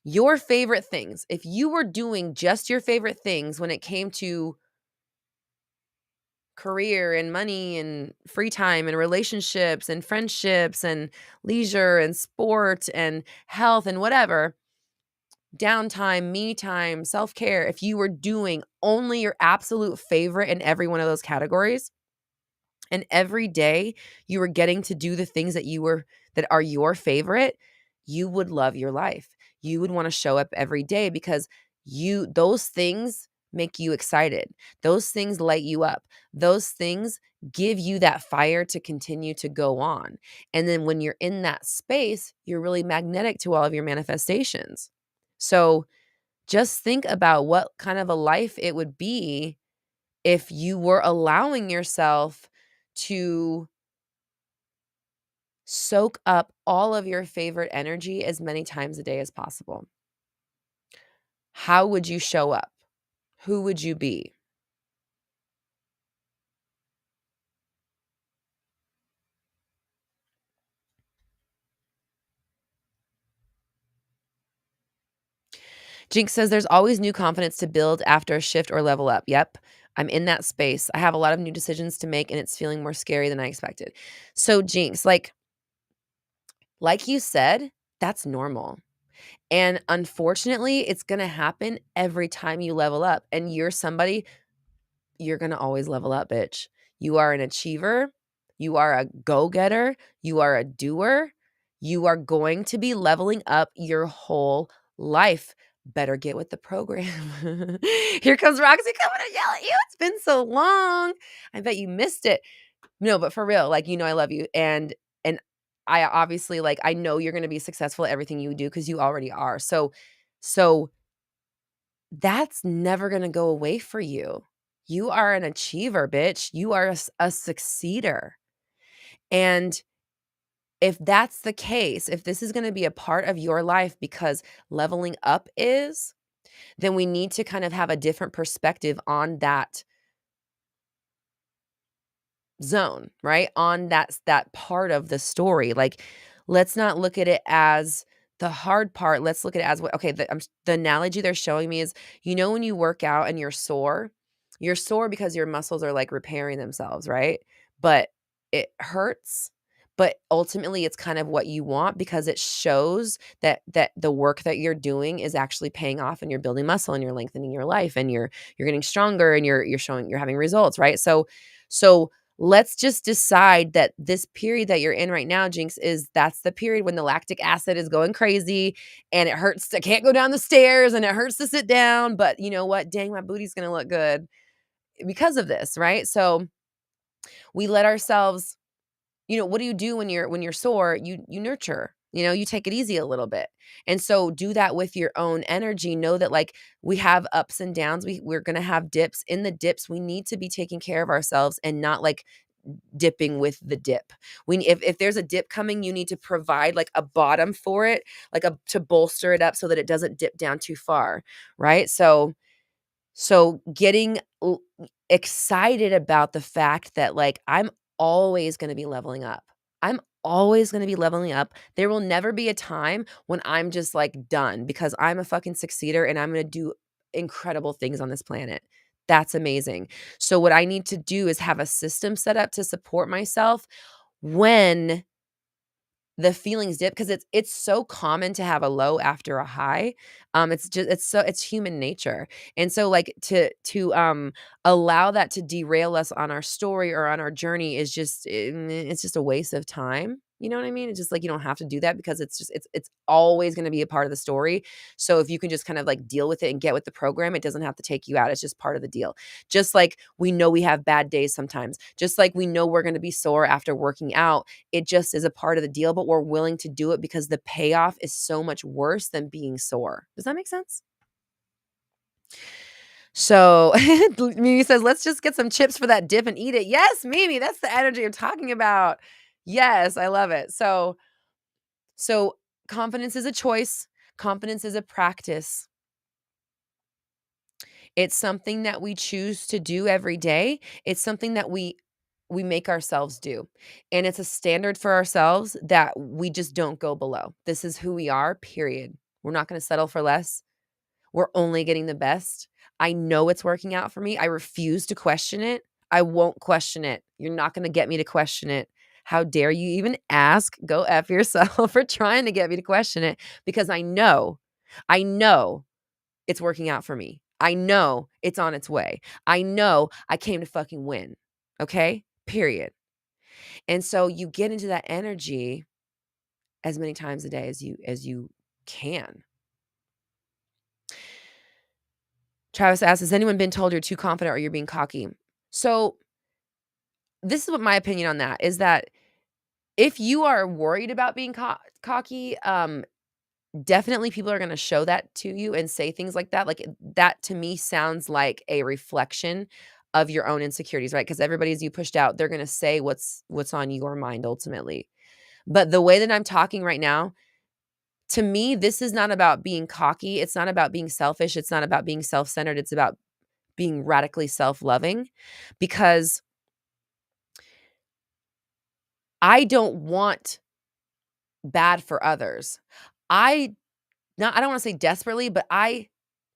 your favorite things, if you were doing just your favorite things when it came to career and money and free time and relationships and friendships and leisure and sport and health and whatever, downtime, me time, self-care, if you were doing only your absolute favorite in every one of those categories, and every day you were getting to do the things that are your favorite, you would love your life. You would want to show up every day because those things make you excited. Those things light you up. Those things give you that fire to continue to go on. And then when you're in that space, you're really magnetic to all of your manifestations. So just think about what kind of a life it would be if you were allowing yourself to soak up all of your favorite energy as many times a day as possible. How would you show up? Who would you be? Jinx says there's always new confidence to build after a shift or level up. Yep. I'm in that space. I have a lot of new decisions to make and it's feeling more scary than I expected. So Jinx, like you said, that's normal. And unfortunately, it's going to happen every time you level up. And you're going to always level up, bitch. You are an achiever. You are a go-getter. You are a doer. You are going to be leveling up your whole life. Better get with the program. Here comes Roxy coming to yell at you. It's been so long. I bet you missed it. No, but for real, I love you. And I obviously, I know you're going to be successful at everything you do because you already are. So that's never going to go away for you. You are an achiever, bitch. You are a succeeder. And if that's the case, if this is going to be a part of your life because leveling up is, then we need to kind of have a different perspective on that zone, right? On that part of the story. Like, let's not look at it as the hard part. Let's look at it as the analogy they're showing me is, when you work out and you're sore because your muscles are like repairing themselves, right? But it hurts, but ultimately it's kind of what you want because it shows that the work that you're doing is actually paying off and you're building muscle and you're lengthening your life and you're getting stronger and you're showing you're having results, right? So let's just decide that this period that you're in right now, Jinx, is that's the period when the lactic acid is going crazy and it hurts. I can't go down the stairs and it hurts to sit down, but you know what? Dang, my booty's going to look good because of this, right? So we let ourselves, what do you do when you're sore? You nurture. You take it easy a little bit. And so do that with your own energy. Know that like we have ups and downs. We're going to have dips. In the dips, we need to be taking care of ourselves and not like dipping with the dip. If there's a dip coming, you need to provide like a bottom for it, like to bolster it up so that it doesn't dip down too far, right? So getting excited about the fact that like I'm always going to be leveling up. I'm always going to be leveling up. There will never be a time when I'm just like done because I'm a fucking succeeder and I'm going to do incredible things on this planet. That's amazing. So what I need to do is have a system set up to support myself when the feelings dip, because it's so common to have a low after a high. It's human nature. And so like to allow that to derail us on our story or on our journey is it's just a waste of time. You know what I mean? It's just like you don't have to do that because it's always going to be a part of the story. So if you can just kind of like deal with it and get with the program, it doesn't have to take you out. It's just part of the deal. Just like we know we have bad days sometimes. Just like we know we're going to be sore after working out, it just is a part of the deal, but we're willing to do it because the payoff is so much worse than being sore. Does that make sense? So Mimi says, let's just get some chips for that dip and eat it. Yes, Mimi, that's the energy I'm talking about. Yes, I love it. So confidence is a choice. Confidence is a practice. It's something that we choose to do every day. It's something that we make ourselves do. And it's a standard for ourselves that we just don't go below. This is who we are, period. We're not going to settle for less. We're only getting the best. I know it's working out for me. I refuse to question it. I won't question it. You're not going to get me to question it. How dare you even ask? Go F yourself for trying to get me to question it because I know it's working out for me. I know it's on its way. I know I came to fucking win. Okay? Period. And so you get into that energy as many times a day as you can. Travis asks, has anyone been told you're too confident or you're being cocky? So this is what my opinion on that is that if you are worried about being cocky, definitely people are going to show that to you and say things like that. Like that to me sounds like a reflection of your own insecurities, right? Because everybody as you pushed out, they're going to say what's on your mind ultimately. But the way that I'm talking right now, to me, this is not about being cocky. It's not about being selfish. It's not about being self-centered. It's about being radically self-loving because I don't want bad for others. I I don't want to say desperately, but I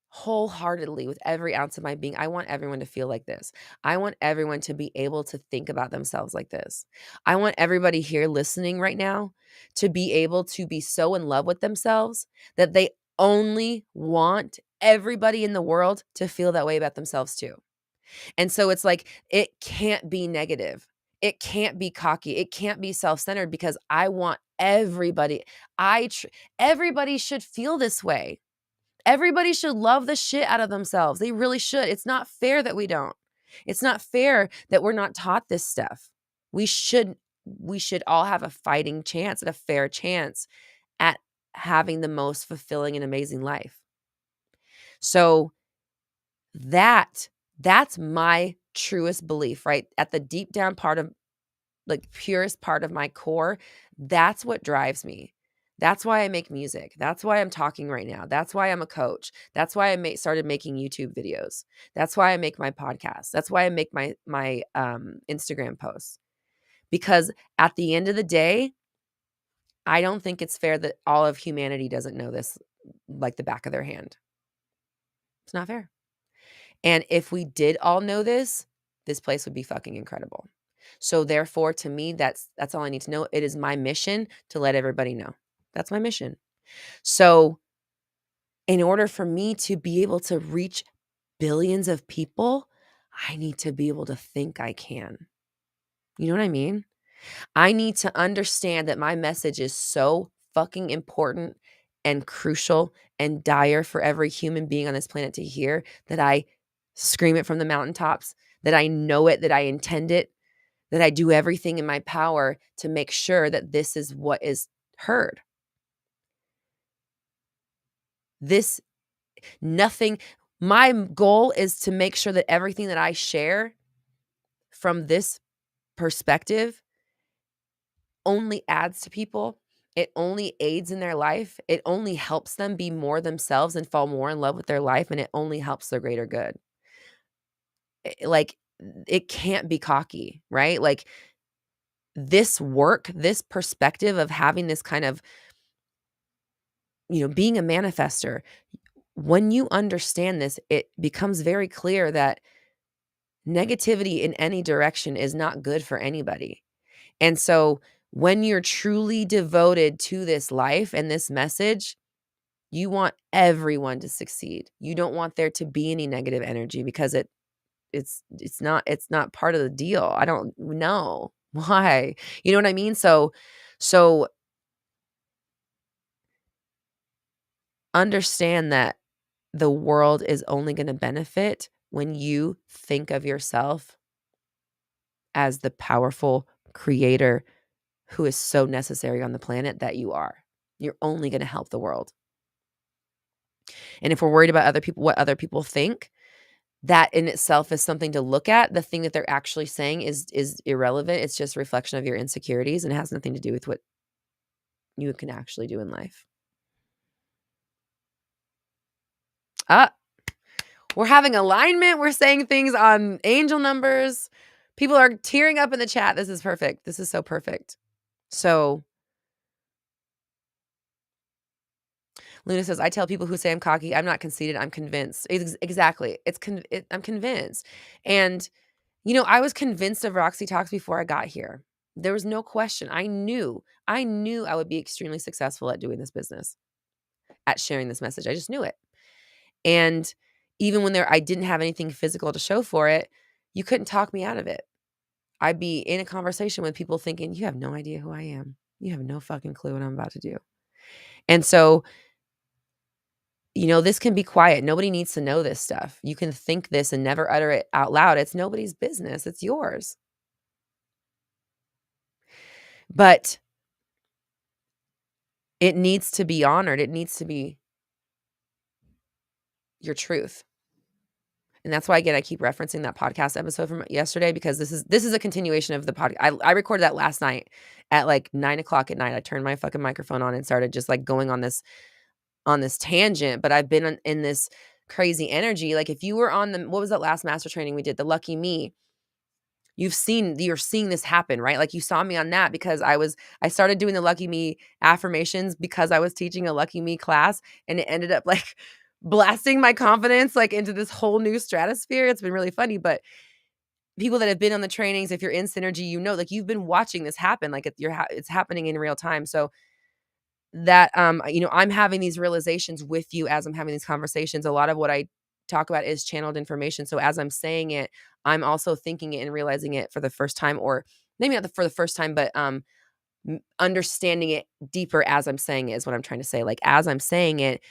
wholeheartedly with every ounce of my being, I want everyone to feel like this. I want everyone to be able to think about themselves like this. I want everybody here listening right now to be able to be so in love with themselves that they only want everybody in the world to feel that way about themselves too. And so it's like, it can't be negative. It can't be cocky. It can't be self-centered because I want everybody. Everybody should feel this way. Everybody should love the shit out of themselves. They really should. It's not fair that we don't. It's not fair that we're not taught this stuff. We should all have a fighting chance and a fair chance at having the most fulfilling and amazing life. So that's my truest belief, right? At the deep down part of like purest part of my core, that's what drives me. That's why I make music. That's why I'm talking right now. That's why I'm a coach. That's why I started making YouTube videos. That's why I make my podcast. That's why I make my Instagram posts. Because at the end of the day, I don't think it's fair that all of humanity doesn't know this like the back of their hand. It's not fair. And if we did all know this, this place would be fucking incredible. So therefore, to me, that's all I need to know. It is my mission to let everybody know. That's my mission. So in order for me to be able to reach billions of people, I need to be able to think I can. You know what I mean? I need to understand that my message is so fucking important and crucial and dire for every human being on this planet to hear that I scream it from the mountaintops, that I know it, that I intend it, that I do everything in my power to make sure that this is what is heard. This, nothing, my goal is to make sure that everything that I share from this perspective only adds to people. It only aids in their life. It only helps them be more themselves and fall more in love with their life. And it only helps their greater good. Like, it can't be cocky, right? Like, this work, this perspective of having this kind of, being a manifester, when you understand this, it becomes very clear that negativity in any direction is not good for anybody. And so when you're truly devoted to this life and this message, you want everyone to succeed. You don't want there to be any negative energy because it's not part of the deal. I don't know why. You know what I mean? So understand that the world is only going to benefit when you think of yourself as the powerful creator who is so necessary on the planet that you are. You're only going to help the world. And if we're worried about other people, what other people think, that in itself is something to look at. The thing that they're actually saying is irrelevant. It's just a reflection of your insecurities and it has nothing to do with what you can actually do in life. We're having alignment. We're saying things on angel numbers. People are tearing up in the chat. This is perfect. This is so perfect. So Luna says, I tell people who say I'm cocky, I'm not conceited, I'm convinced. Exactly. I'm convinced. And, I was convinced of Roxy Talks before I got here. There was no question. I knew I would be extremely successful at doing this business, at sharing this message. I just knew it. And even when I didn't have anything physical to show for it, you couldn't talk me out of it. I'd be in a conversation with people thinking, you have no idea who I am. You have no fucking clue what I'm about to do. And so, this can be quiet. Nobody needs to know this stuff. You can think this and never utter it out loud. It's nobody's business. It's yours. But it needs to be honored. It needs to be your truth. And that's why, again, I keep referencing that podcast episode from yesterday, because this is a continuation of the podcast. I recorded that last night at like 9:00 at night. I turned my fucking microphone on and started just like going on this tangent. But I've been in this crazy energy. Like, if you were on what was that last master training we did? The Lucky Me. You're seeing this happen, right? Like, you saw me on that because I started doing the Lucky Me affirmations because I was teaching a Lucky Me class, and it ended up like blasting my confidence like into this whole new stratosphere. It's been really funny. But people that have been on the trainings, if you're in Synergy, like, you've been watching this happen, like it's happening in real time. So that, I'm having these realizations with you as I'm having these conversations. A lot of what I talk about is channeled information. So as I'm saying it, I'm also thinking it and realizing it for the first time, or maybe not for the first time, but understanding it deeper as I'm saying it is what I'm trying to say. Like, as I'm saying it,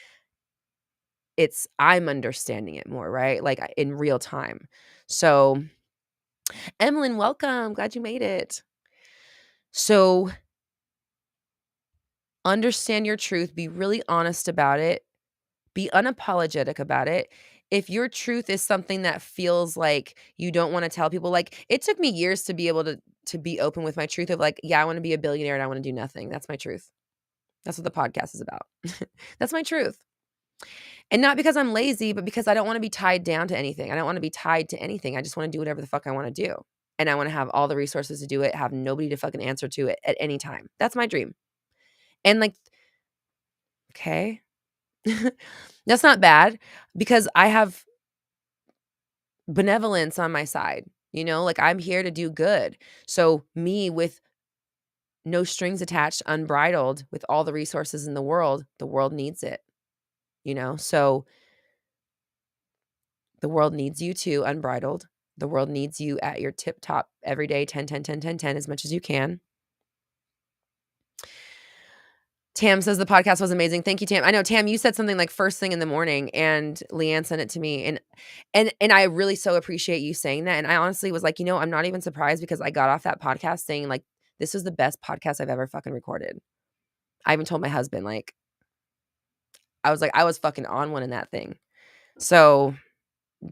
I'm understanding it more, right? Like, in real time. So Emlyn, welcome. Glad you made it. So understand your truth, be really honest about it, be unapologetic about it. If your truth is something that feels like you don't want to tell people, like, it took me years to be able to be open with my truth of like, yeah, I want to be a billionaire and I want to do nothing. That's my truth. That's what the podcast is about. That's my truth. And not because I'm lazy, but because I don't want to be tied down to anything. I don't want to be tied to anything. I just want to do whatever the fuck I want to do. And I want to have all the resources to do it, have nobody to fucking answer to it at any time. That's my dream. And like, okay, that's not bad, because I have benevolence on my side. Like I'm here to do good. So me with no strings attached, unbridled, with all the resources in the world needs it, So the world needs you too, unbridled. The world needs you at your tip top every day, 10, 10, 10, 10, 10, as much as you can. Tam says the podcast was amazing. Thank you, Tam. I know, Tam, you said something like first thing in the morning, and Leanne sent it to me. And I really so appreciate you saying that. And I honestly was like, I'm not even surprised, because I got off that podcast saying like, this was the best podcast I've ever fucking recorded. I even told my husband, like, I was like, I was fucking on one in that thing. So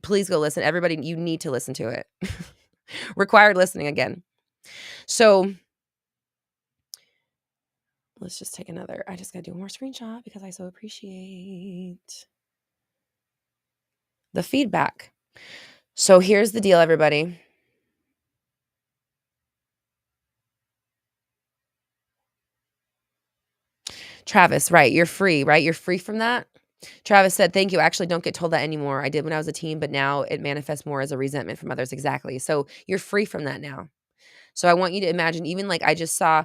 please go listen. Everybody, you need to listen to it. Required listening again. So let's just take another. I just got to do one more screenshot because I so appreciate the feedback. So here's the deal, everybody. Travis, right. You're free, right? You're free from that. Travis said, thank you. I actually don't get told that anymore. I did when I was a teen, but now it manifests more as a resentment from others. Exactly. So you're free from that now. So I want you to imagine, even like I just saw,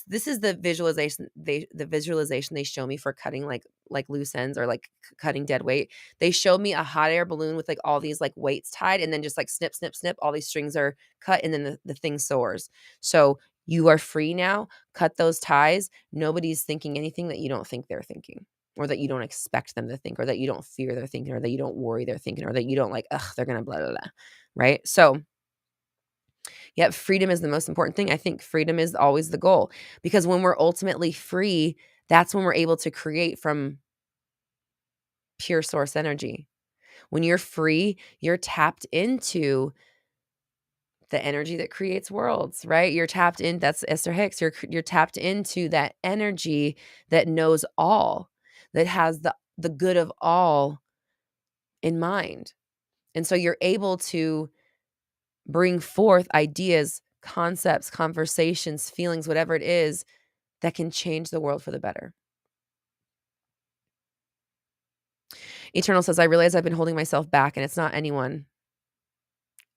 this is the visualization they show me for cutting like loose ends, or like cutting dead weight. They showed me a hot air balloon with like all these like weights tied, and then just like snip, snip, snip, all these strings are cut, and then the thing soars. So you are free now. Cut those ties. Nobody's thinking anything that you don't think they're thinking, or that you don't expect them to think, or that you don't fear they're thinking, or that you don't worry they're thinking, or that you don't like, they're gonna blah, blah, blah. Right? So yep, freedom is the most important thing. I think freedom is always the goal, because when we're ultimately free, that's when we're able to create from pure source energy. When you're free, you're tapped into the energy that creates worlds, right? You're tapped in. That's Esther Hicks. You're tapped into that energy that knows all, that has the good of all in mind. And so you're able to bring forth ideas, concepts, conversations, feelings, whatever it is, that can change the world for the better. Eternal says, I realize I've been holding myself back, and it's not anyone.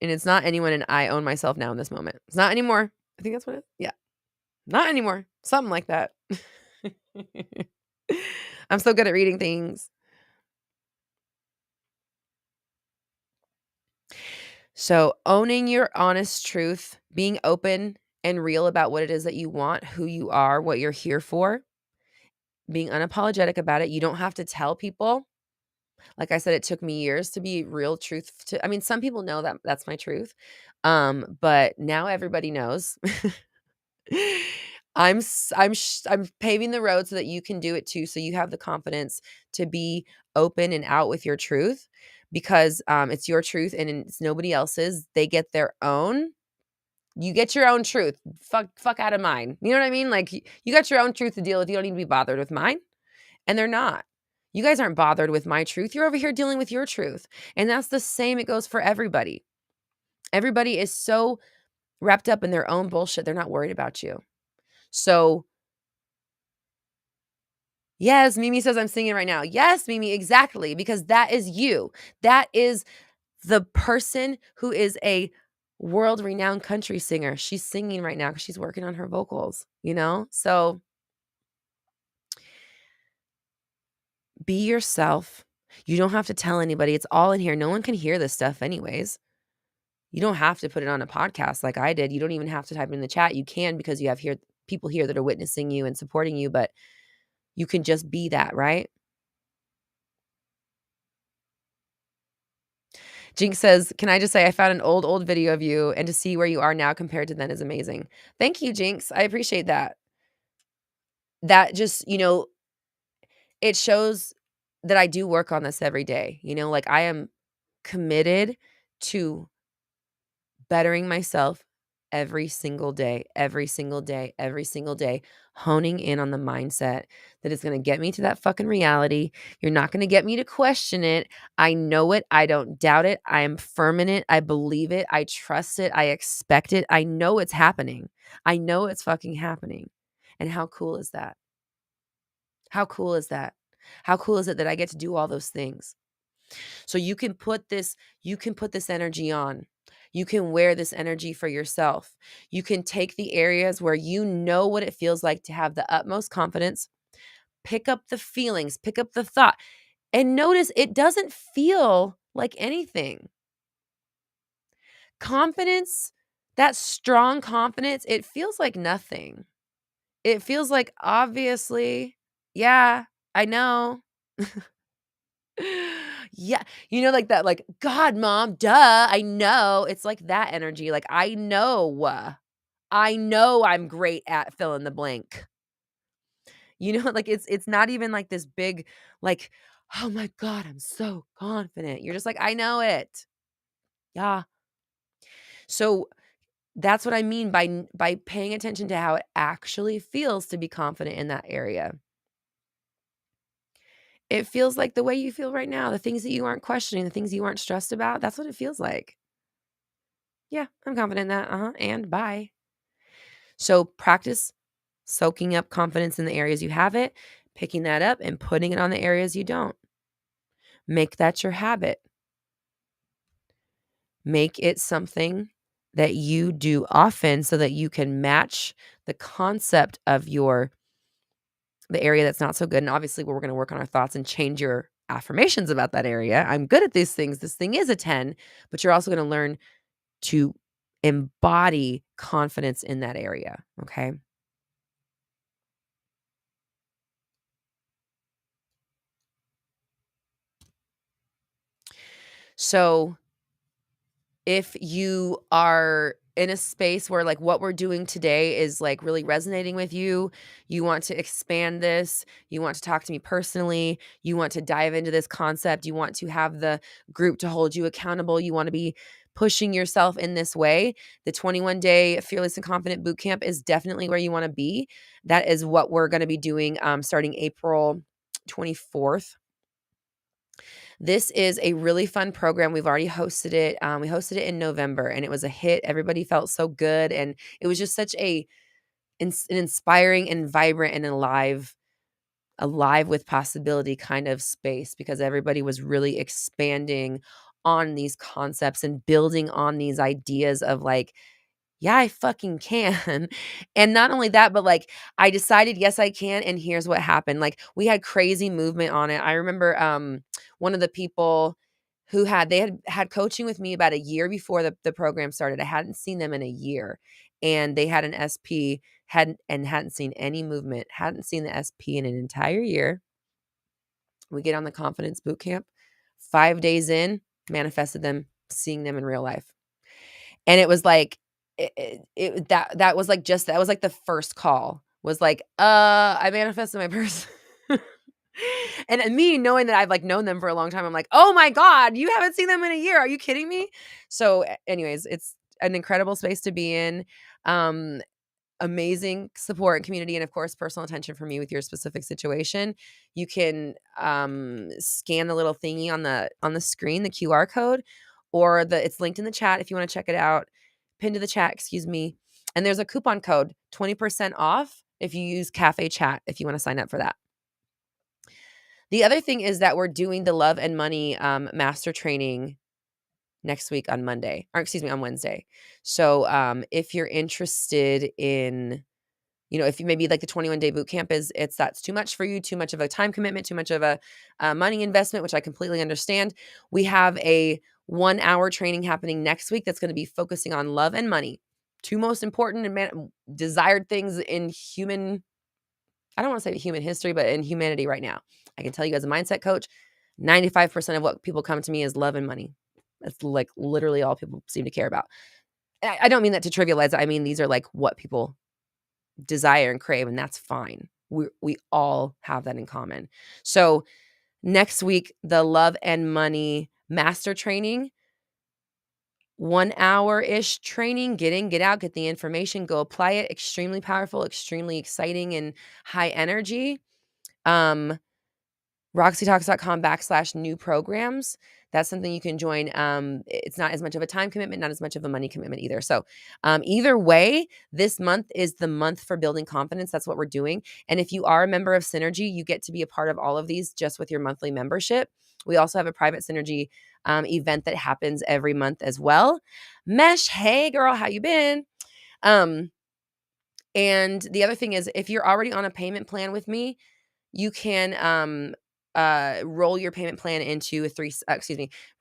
And it's not anyone, and I own myself now in this moment. It's not anymore. I think that's what it is. Yeah. Not anymore. Something like that. I'm so good at reading things. So owning your honest truth, being open and real about what it is that you want, who you are, what you're here for, being unapologetic about it. You don't have to tell people. Like I said, it took me years to be real truth to, I mean, some people know that that's my truth. But now everybody knows. I'm paving the road so that you can do it too. So you have the confidence to be open and out with your truth, because it's your truth and it's nobody else's. They get their own. You get your own truth. Fuck out of mine. You know what I mean? Like you got your own truth to deal with. You don't need to be bothered with mine. And they're not. You guys aren't bothered with my truth. You're over here dealing with your truth. And that's the same. It goes for everybody. Everybody is so wrapped up in their own bullshit. They're not worried about you. So, yes, Mimi says I'm singing right now. Yes, Mimi, exactly. Because that is you. That is the person who is a world-renowned country singer. She's singing right now because she's working on her vocals, So be yourself. You don't have to tell anybody. It's all in here. No one can hear this stuff anyways. You don't have to put it on a podcast like I did. You don't even have to type it in the chat. You can, because you have people here that are witnessing you and supporting you, but you can just be that, right? Jinx says, can I just say I found an old video of you, and to see where you are now compared to then is amazing. Thank you, Jinx. I appreciate that. That just, it shows that I do work on this every day. Like I am committed to bettering myself every single day, every single day, every single day, honing in on the mindset that is going to get me to that fucking reality. You're not going to get me to question it. I know it. I don't doubt it. I am firm in it. I believe it. I trust it. I expect it. I know it's happening. I know it's fucking happening. And how cool is that? How cool is that? How cool is it that I get to do all those things? So you can put this energy on. You can wear this energy for yourself. You can take the areas where you know what it feels like to have the utmost confidence, pick up the feelings, pick up the thought, and notice it doesn't feel like anything. Confidence, that strong confidence, it feels like nothing. It feels like, obviously, yeah, I know. Yeah, like that, like, "God, mom, duh, I know." It's like that energy, like, I know. I know I'm great at fill in the blank. Like, it's not even like this big, like, "Oh my god, I'm so confident." You're just like, "I know it." Yeah. So, that's what I mean by paying attention to how it actually feels to be confident in that area. It feels like the way you feel right now, the things that you aren't questioning, the things you aren't stressed about, that's what it feels like. Yeah, I'm confident in that. And bye. So practice soaking up confidence in the areas you have it, picking that up and putting it on the areas you don't. Make that your habit. Make it something that you do often so that you can match the concept of the area that's not so good. And obviously, we're going to work on our thoughts and change your affirmations about that area. I'm good at these things. This thing is a 10, but you're also going to learn to embody confidence in that area. Okay. So if you are in a space where like what we're doing today is like really resonating with you, you want to expand this, you want to talk to me personally, you want to dive into this concept, you want to have the group to hold you accountable, you want to be pushing yourself in this way, the 21-day Fearless and Confident Bootcamp is definitely where you want to be. That is what we're going to be doing starting April 24th. This is a really fun program. We've already hosted it. We hosted it in November, and it was a hit. Everybody felt so good, and it was just such an inspiring and vibrant and alive with possibility kind of space because everybody was really expanding on these concepts and building on these ideas of like, yeah, I fucking can. And not only that, but like I decided, yes, I can. And here's what happened. Like we had crazy movement on it. I remember one of the people they had coaching with me about a year before the program started. I hadn't seen them in a year. And they had an SP, hadn't seen any movement, hadn't seen the SP in an entire year. We get on the confidence boot camp. 5 days in, manifested them, seeing them in real life. And it was like that was like that was like the first call was like, I manifested my person. And me knowing that I've like known them for a long time, I'm like, oh my God, you haven't seen them in a year. Are you kidding me? So anyways, it's an incredible space to be in. Um, Amazing support and community, and of course personal attention from me with your specific situation. You can scan the little thingy on the screen, the QR code, or it's linked in the chat if you want to check it out, pinned to the chat, excuse me. And there's a coupon code, 20% off if you use Cafe Chat, if you want to sign up for that. The other thing is that we're doing the Love and Money master training next week on Monday, or excuse me, on Wednesday. So if you're interested in, if you maybe like the 21-day boot camp that's too much for you, too much of a time commitment, too much of a money investment, which I completely understand. We have a 1-hour training happening next week that's going to be focusing on love and money, two most important and desired things in I don't want to say human history, but in humanity right now. I can tell you as a mindset coach, 95% of what people come to me is love and money. That's like literally all people seem to care about. I don't mean that to trivialize it. I mean, these are like what people desire and crave, and that's fine. We all have that in common. So next week, the Love and Money Master Training, 1-hour-ish training. Get in, get out, get the information, go apply it. Extremely powerful, extremely exciting, and high energy. RoxyTalks.com/new programs. that's something you can join. It's not as much of a time commitment, not as much of a money commitment either. So either way, this month is the month for building confidence. That's what we're doing. And if you are a member of Synergy, you get to be a part of all of these just with your monthly membership. We also have a private Synergy event that happens every month as well. Mesh, hey girl, how you been? And the other thing is, if you're already on a payment plan with me, you can roll your payment plan into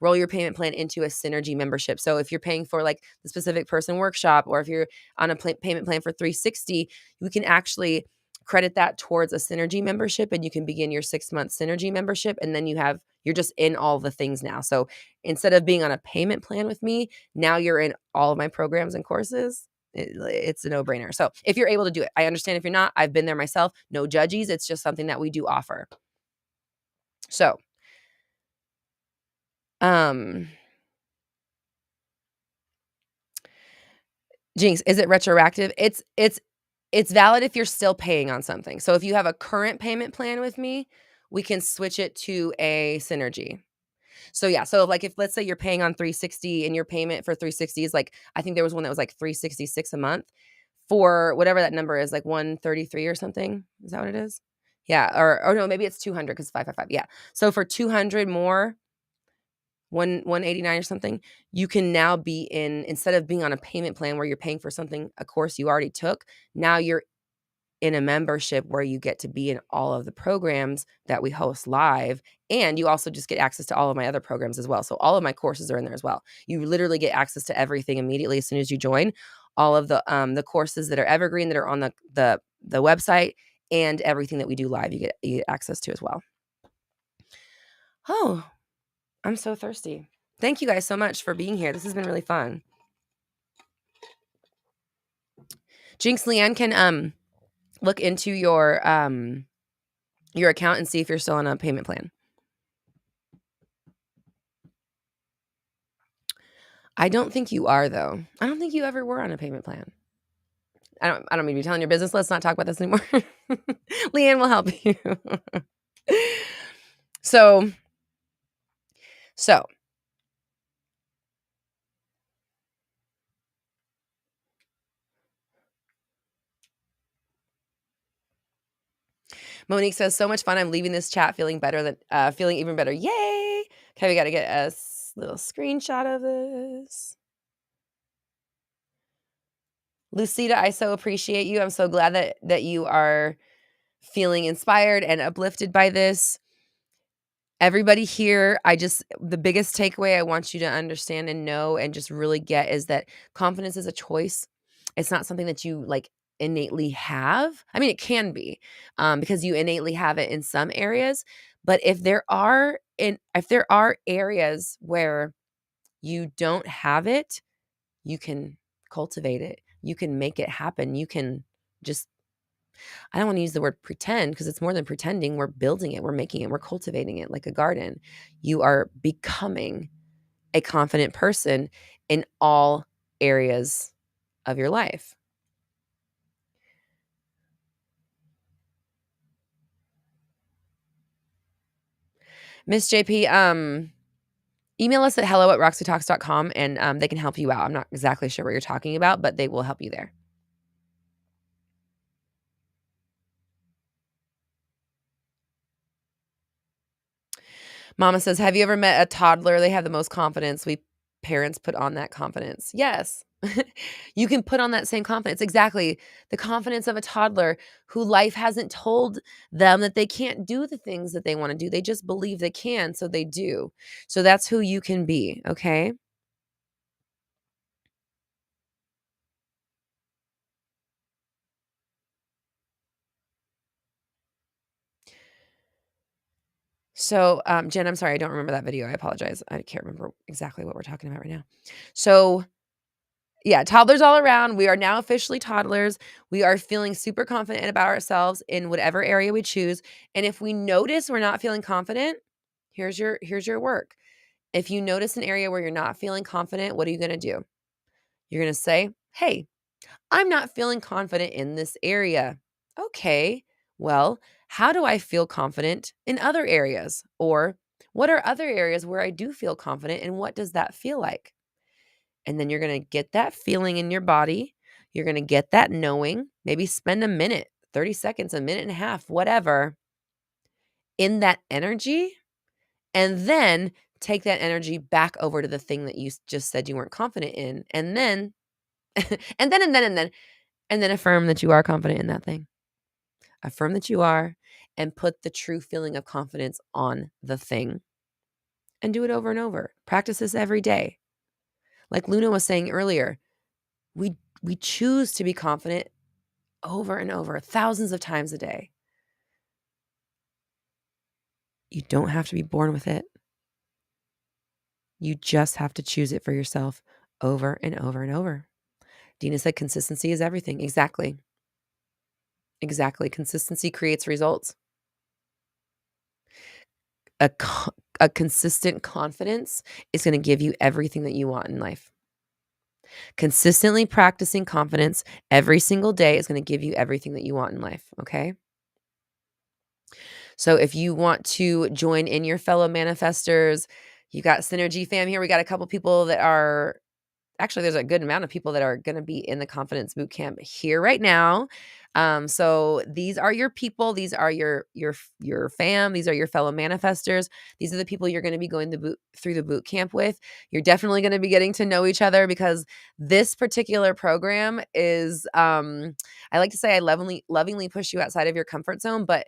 roll your payment plan into a Synergy membership. So if you're paying for like the specific person workshop, or if you're on a payment plan for 360, we can actually credit that towards a Synergy membership, and you can begin your 6-month Synergy membership, and then you're just in all the things now. So instead of being on a payment plan with me, now you're in all of my programs and courses. It's a no-brainer. So if you're able to do it, I understand if you're not. I've been there myself. No judgies. It's just something that we do offer. So, Jinx, is it retroactive? It's valid if you're still paying on something. So if you have a current payment plan with me, we can switch it to a Synergy. So yeah, so like if let's say you're paying on 360 and your payment for 360 is like, I think there was one that was like 366 a month for whatever that number is, like 133 or something. Is that what it is? Yeah, or no, maybe it's 200 because 555. Yeah. So for 200 more, 189 or something, you can now be instead of being on a payment plan where you're paying for something, a course you already took, now you're in a membership where you get to be in all of the programs that we host live. And you also just get access to all of my other programs as well. So all of my courses are in there as well. You literally get access to everything immediately as soon as you join. All of the courses that are evergreen, that are on the website, and everything that we do live, you get access to as well. Oh, I'm so thirsty. Thank you guys so much for being here. This has been really fun. Jinx, Leanne can look into your account and see if you're still on a payment plan. I don't think you are, though. I don't think you ever were on a payment plan. I don't mean to be telling your business. Let's not talk about this anymore. Leanne will help you. So Monique says, so much fun. I'm leaving this chat feeling even better. Yay. Okay, we got to get a little screenshot of this. Lucida, I so appreciate you. I'm so glad that you are feeling inspired and uplifted by this. Everybody here, the biggest takeaway I want you to understand and know and just really get is that confidence is a choice. It's not something that you like innately have. I mean, it can be because you innately have it in some areas. But if there are areas where you don't have it, you can cultivate it. You can make it happen. You can just, I don't want to use the word pretend because it's more than pretending. We're building it. We're making it. We're cultivating it like a garden. You are becoming a confident person in all areas of your life. Miss JP, email us at hello@roxytalks.com and they can help you out. I'm not exactly sure what you're talking about, but they will help you there. Mama says, have you ever met a toddler? They have the most confidence. We parents put on that confidence. Yes. You can put on that same confidence. Exactly. The confidence of a toddler who life hasn't told them that they can't do the things that they want to do. They just believe they can, so they do. So that's who you can be, okay? So, Jen, I'm sorry, I don't remember that video. I apologize. I can't remember exactly what we're talking about right now. So, yeah, toddlers all around. We are now officially toddlers. We are feeling super confident about ourselves in whatever area we choose. And if we notice we're not feeling confident, here's your work. If you notice an area where you're not feeling confident, what are you going to do? You're going to say, "Hey, I'm not feeling confident in this area." Okay. Well, how do I feel confident in other areas? Or What are other areas where I do feel confident, and what does that feel like? And then you're going to get that feeling in your body. You're going to get that knowing. Maybe spend a minute, 30 seconds, a minute and a half, whatever, in that energy. And then take that energy back over to the thing that you just said you weren't confident in. And then, and then affirm that you are confident in that thing. Affirm that you are, and put the true feeling of confidence on the thing. And do it over and over. Practice this every day. Like Luna was saying earlier, we choose to be confident over and over, thousands of times a day. You don't have to be born with it. You just have to choose it for yourself over and over and over. Dina said consistency is everything. Exactly. Consistency creates results. A consistent confidence is going to give you everything that you want in life. Consistently practicing confidence every single day is going to give you everything that you want in life, okay? So if you want to join in your fellow manifestors, you got Synergy fam here. We got a couple people that are actually, there's a good amount of people that are going to be in the confidence boot camp here right now. So these are your people. These are your fam. These are your fellow manifestors. These are the people you're going to be going through the boot camp with. You're definitely going to be getting to know each other, because this particular program is, I like to say, I lovingly push you outside of your comfort zone, but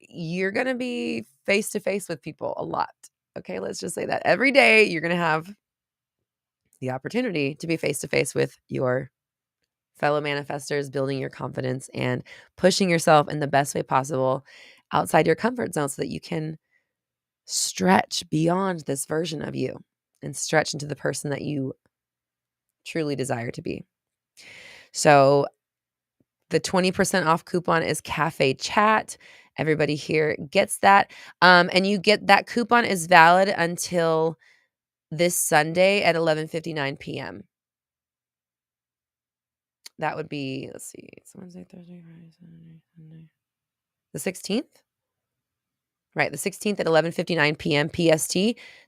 you're going to be face to face with people a lot. Okay, let's just say that every day you're going to have the opportunity to be face to face with your fellow manifestors, building your confidence and pushing yourself in the best way possible outside your comfort zone so that you can stretch beyond this version of you and stretch into the person that you truly desire to be. So the 20% off coupon is Cafe Chat. Everybody here gets that. And you get that coupon is valid until this Sunday at 11:59 p.m. That would be, let's see, it's Wednesday, Thursday, Friday, Saturday, Sunday. The 16th? Right, the 16th at 11:59 p.m. PST.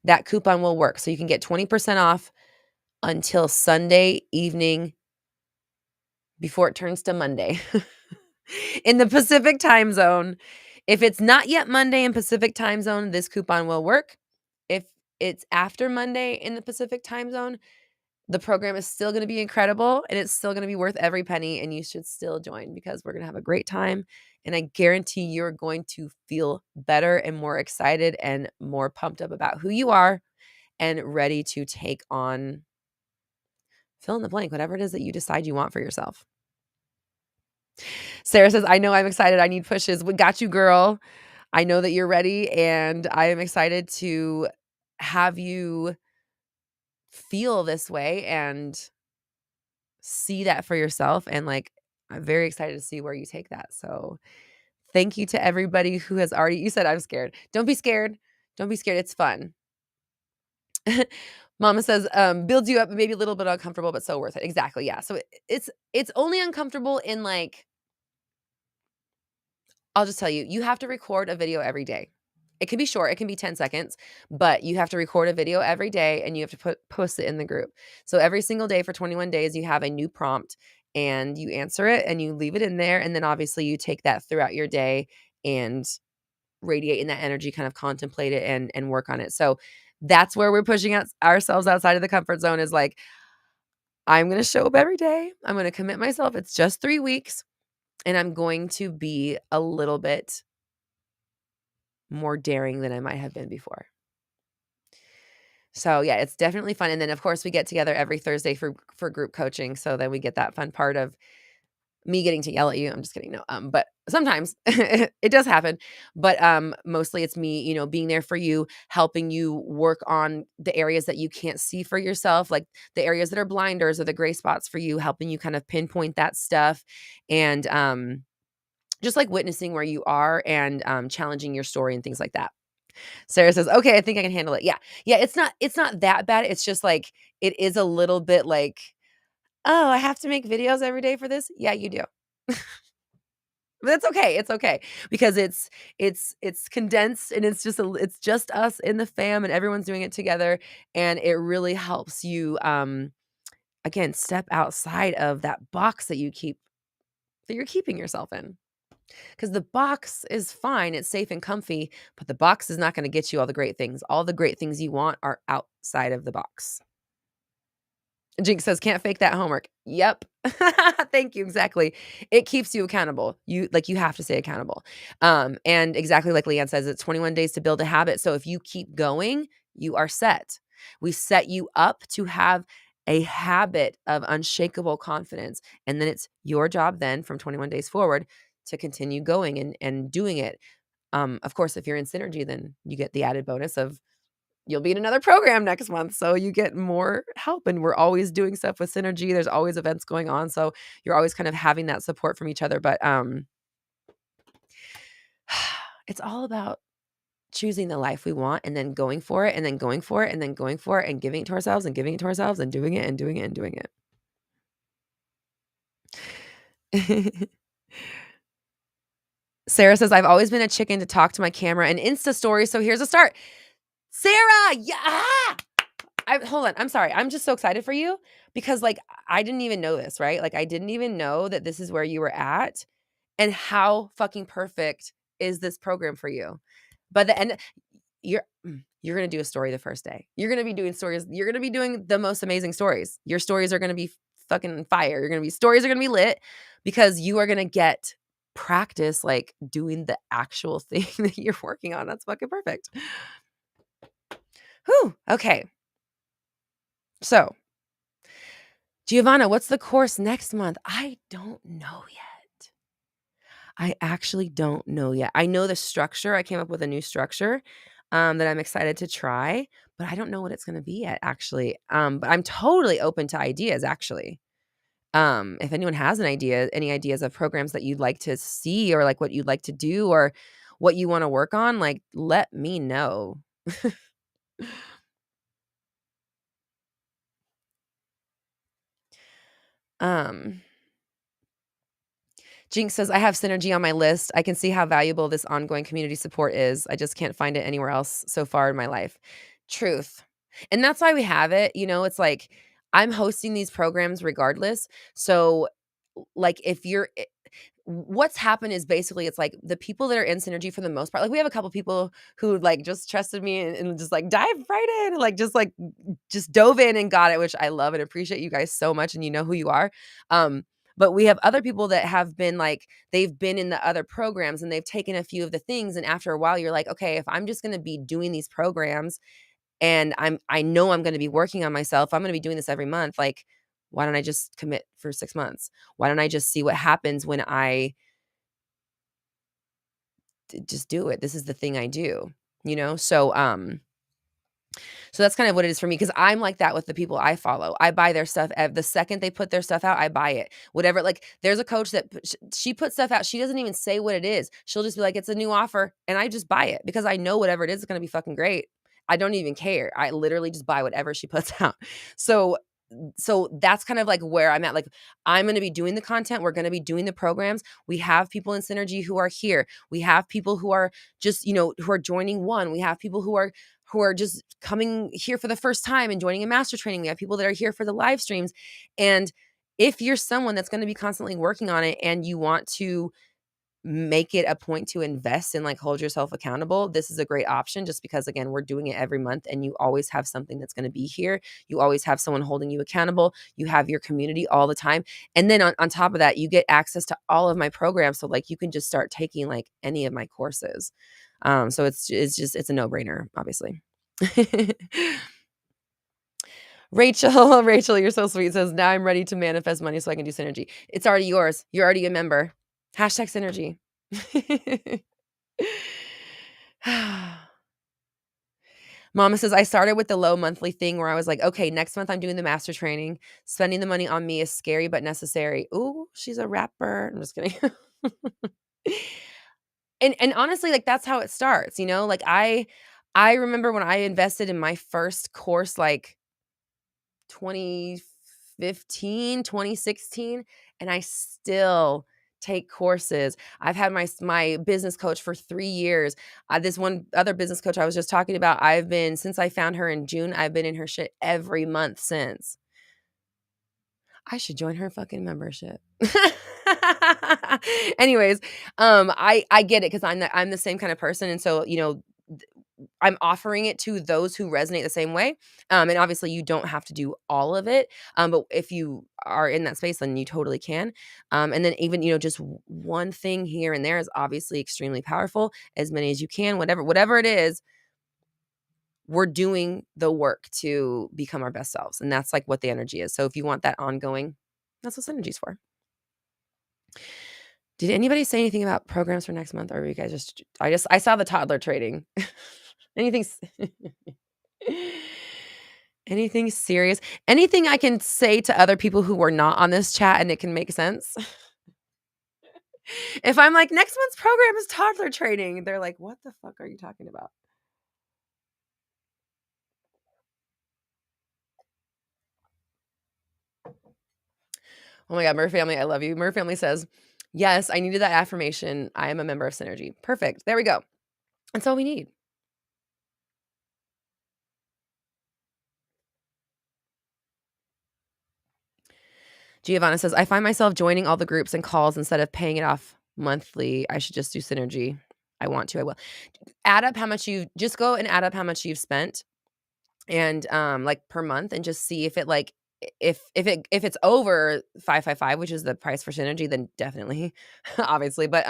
That coupon will work. So you can get 20% off until Sunday evening before it turns to Monday in the Pacific time zone. If it's not yet Monday in Pacific time zone, this coupon will work. If it's after Monday in the Pacific time zone, the program is still going to be incredible, and it's still going to be worth every penny, and you should still join, because we're going to have a great time, and I guarantee you're going to feel better and more excited and more pumped up about who you are and ready to take on, fill in the blank, whatever it is that you decide you want for yourself. Sarah says, I know, I'm excited. I need pushes. We got you, girl. I know that you're ready, and I am excited to have you feel this way and see that for yourself. And like, I'm very excited to see where you take that. So thank you to everybody who has already, you said, I'm scared. Don't be scared. Don't be scared. It's fun. Mama says, builds you up, maybe a little bit uncomfortable, but so worth it. Exactly. Yeah. So it's only uncomfortable in, like, I'll just tell you, you have to record a video every day. It can be short, it can be 10 seconds, but you have to record a video every day, and you have to post it in the group. So every single day for 21 days, you have a new prompt, and you answer it and you leave it in there. And then obviously you take that throughout your day and radiate in that energy, kind of contemplate it and work on it. So that's where we're pushing ourselves outside of the comfort zone, is like, I'm going to show up every day. I'm going to commit myself. It's just 3 weeks, and I'm going to be a little bit more daring than I might have been before. So yeah, it's definitely fun. And then of course we get together every Thursday for group coaching. So then we get that fun part of me getting to yell at you. I'm just kidding. No. But sometimes it does happen. But mostly it's me, being there for you, helping you work on the areas that you can't see for yourself, like the areas that are blinders or the gray spots for you, helping you kind of pinpoint that stuff. And just like witnessing where you are and challenging your story and things like that. Sarah says, okay, I think I can handle it. Yeah. Yeah. It's not that bad. It's just like, it is a little bit like, oh, I have to make videos every day for this. Yeah, you do. But that's okay, it's okay, because it's condensed and it's just us in the fam and everyone's doing it together, and it really helps you, again, step outside of that box that you're keeping yourself in. Because the box is fine, it's safe and comfy, but the box is not gonna get you all the great things. All the great things you want are outside of the box. Jinx says, "Can't fake that homework." Yep. Thank you, exactly. It keeps you accountable. You have to stay accountable. And exactly like Leanne says, it's 21 days to build a habit, so if you keep going, you are set. We set you up to have a habit of unshakable confidence, and then it's your job then from 21 days forward to continue going and doing it. Of course, if you're in synergy, then you get the added bonus of you'll be in another program next month, so you get more help, and we're always doing stuff with synergy. There's always events going on, so you're always kind of having that support from each other, but, it's all about choosing the life we want and then going for it, and then going for it, and then going for it, and giving it to ourselves, and giving it to ourselves, and doing it, and doing it, and doing it. Sarah says, "I've always been a chicken to talk to my camera and Insta stories, so here's a start." Sarah, yeah! Hold on, I'm sorry. I'm just so excited for you because, like, I didn't even know this, right? Like, I didn't even know that this is where you were at, and how fucking perfect is this program for you. By the end, you're gonna do a story the first day. You're gonna be doing stories. You're gonna be doing the most amazing stories. Your stories are gonna be fucking fire. Stories are gonna be lit because you are gonna get practice, like, doing the actual thing that you're working on. That's fucking perfect. Whew, okay. So, Giovanna, what's the course next month? I don't know yet. I actually don't know yet. I know the structure. I came up with a new structure that I'm excited to try, but I don't know what it's going to be yet, actually. But I'm totally open to ideas, actually. If anyone has any ideas of programs that you'd like to see, or like what you'd like to do, or what you want to work on, like, let me know. um, Jinx says, "I have synergy on my list. I can see how valuable this ongoing community support is. I just can't find it anywhere else so far in my life." Truth. And that's why we have it. It's like I'm hosting these programs regardless. So, like, if you're what's happened is basically it's like the people that are in synergy for the most part, like, we have a couple people who, like, just trusted me and just, like, dive right in, like, just dove in and got it, which I love and appreciate you guys so much, and you know who you are. But we have other people that have been, like, they've been in the other programs and they've taken a few of the things, and after a while you're like, okay, if I'm just going to be doing these programs and I know I'm going to be working on myself, I'm going to be doing this every month, like, why don't I just commit for 6 months? Why don't I just see what happens when I just do it? This is the thing I do, you know? So that's kind of what it is for me, because I'm like that with the people I follow. I buy their stuff the second they put their stuff out. I buy it. Whatever. Like, there's a coach that she puts stuff out. She doesn't even say what it is. She'll just be like, "It's a new offer," and I just buy it because I know whatever it is going to be fucking great. I don't even care. I literally just buy whatever she puts out. So that's kind of like where I'm at. Like, I'm going to be doing the content. We're going to be doing the programs. We have people in Synergy who are here. We have people who are just, who are joining one. We have people who are just coming here for the first time and joining a master training. We have people that are here for the live streams. And if you're someone that's going to be constantly working on it and you want to make it a point to invest and, like, hold yourself accountable, this is a great option, just because, again, we're doing it every month and you always have something that's going to be here. You always have someone holding you accountable. You have your community all the time. And then on top of that, you get access to all of my programs. So, like, you can just start taking, like, any of my courses. So it's a no-brainer, obviously. Rachel, you're so sweet, says, "Now I'm ready to manifest money so I can do Synergy." It's already yours. You're already a member. Hashtag Synergy. Mama says, "I started with the low monthly thing where I was like, okay, next month I'm doing the master training. Spending the money on me is scary but necessary." Ooh, she's a rapper. I'm just kidding. And honestly, like, that's how it starts, Like, I remember when I invested in my first course, like, 2015, 2016, and I still take courses. I've had my business coach for 3 years. This one other business coach I was just talking about, since I found her in June, I've been in her shit every month since. I should join her fucking membership. Anyways, I get it because I'm the same kind of person, and so I'm offering it to those who resonate the same way. And obviously, you don't have to do all of it, but if you are in that space, then you totally can. And then even just one thing here and there is obviously extremely powerful. As many as you can, whatever it is, we're doing the work to become our best selves. And that's like what the energy is. So if you want that ongoing, that's what energy is for. Did anybody say anything about programs for next month? Or are you guys I saw the toddler trading. Anything anything serious? Anything I can say to other people who were not on this chat and it can make sense? If I'm like, next month's program is toddler trading, they're like, what the fuck are you talking about? Oh my God, Murph family, I love you. Murph family says, yes, I needed that affirmation. I am a member of Synergy. Perfect. There we go. That's all we need. Giovanna says, I find myself joining all the groups and calls instead of paying it off monthly. I should just do Synergy. I want to. I will. Add up how much just go and add up how much you've spent and like per month and just see if it like if it's over 555, which is the price for Synergy, then definitely obviously. But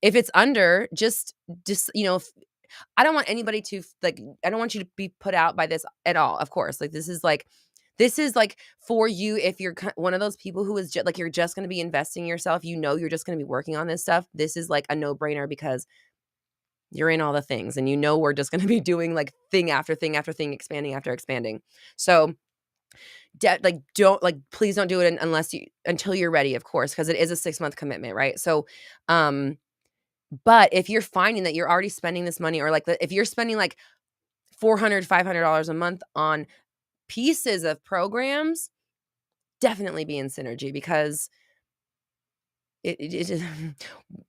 if it's under, just I don't want anybody to I don't want you to be put out by this at all. Of course, like this is like for you if you're one of those people who is like you're just going to be investing in yourself, you're just going to be working on this stuff. This is like a no-brainer because you're in all the things and we're just going to be doing like thing after thing after thing, expanding after expanding. So please don't do it until you're ready, of course, because it is a 6-month commitment, right? So but if you're finding that you're already spending this money or if you're spending like $400, $500 a month on pieces of programs, definitely be in Synergy because it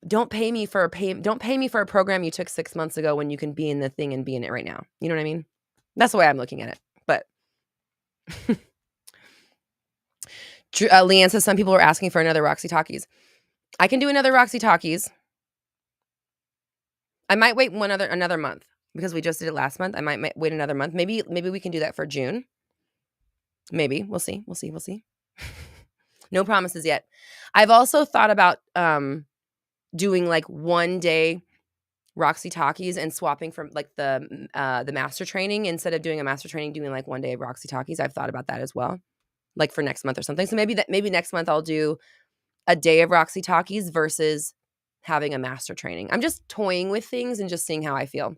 don't pay me for a program you took 6 months ago when you can be in the thing and be in it right now. You know what I mean? That's the way I'm looking at it. But Leanne says some people are asking for another Roxy Talkies. I can do another Roxy Talkies. I might wait another month because we just did it last month. I might wait another month. Maybe we can do that for June. Maybe. We'll see. No promises yet. I've also thought about doing like 1 day Roxy Talkies and swapping from like the master training instead of doing a master training, doing like 1 day of Roxy Talkies. I've thought about that as well, like for next month or something. So maybe next month I'll do a day of Roxy Talkies versus having a master training. I'm just toying with things and just seeing how I feel.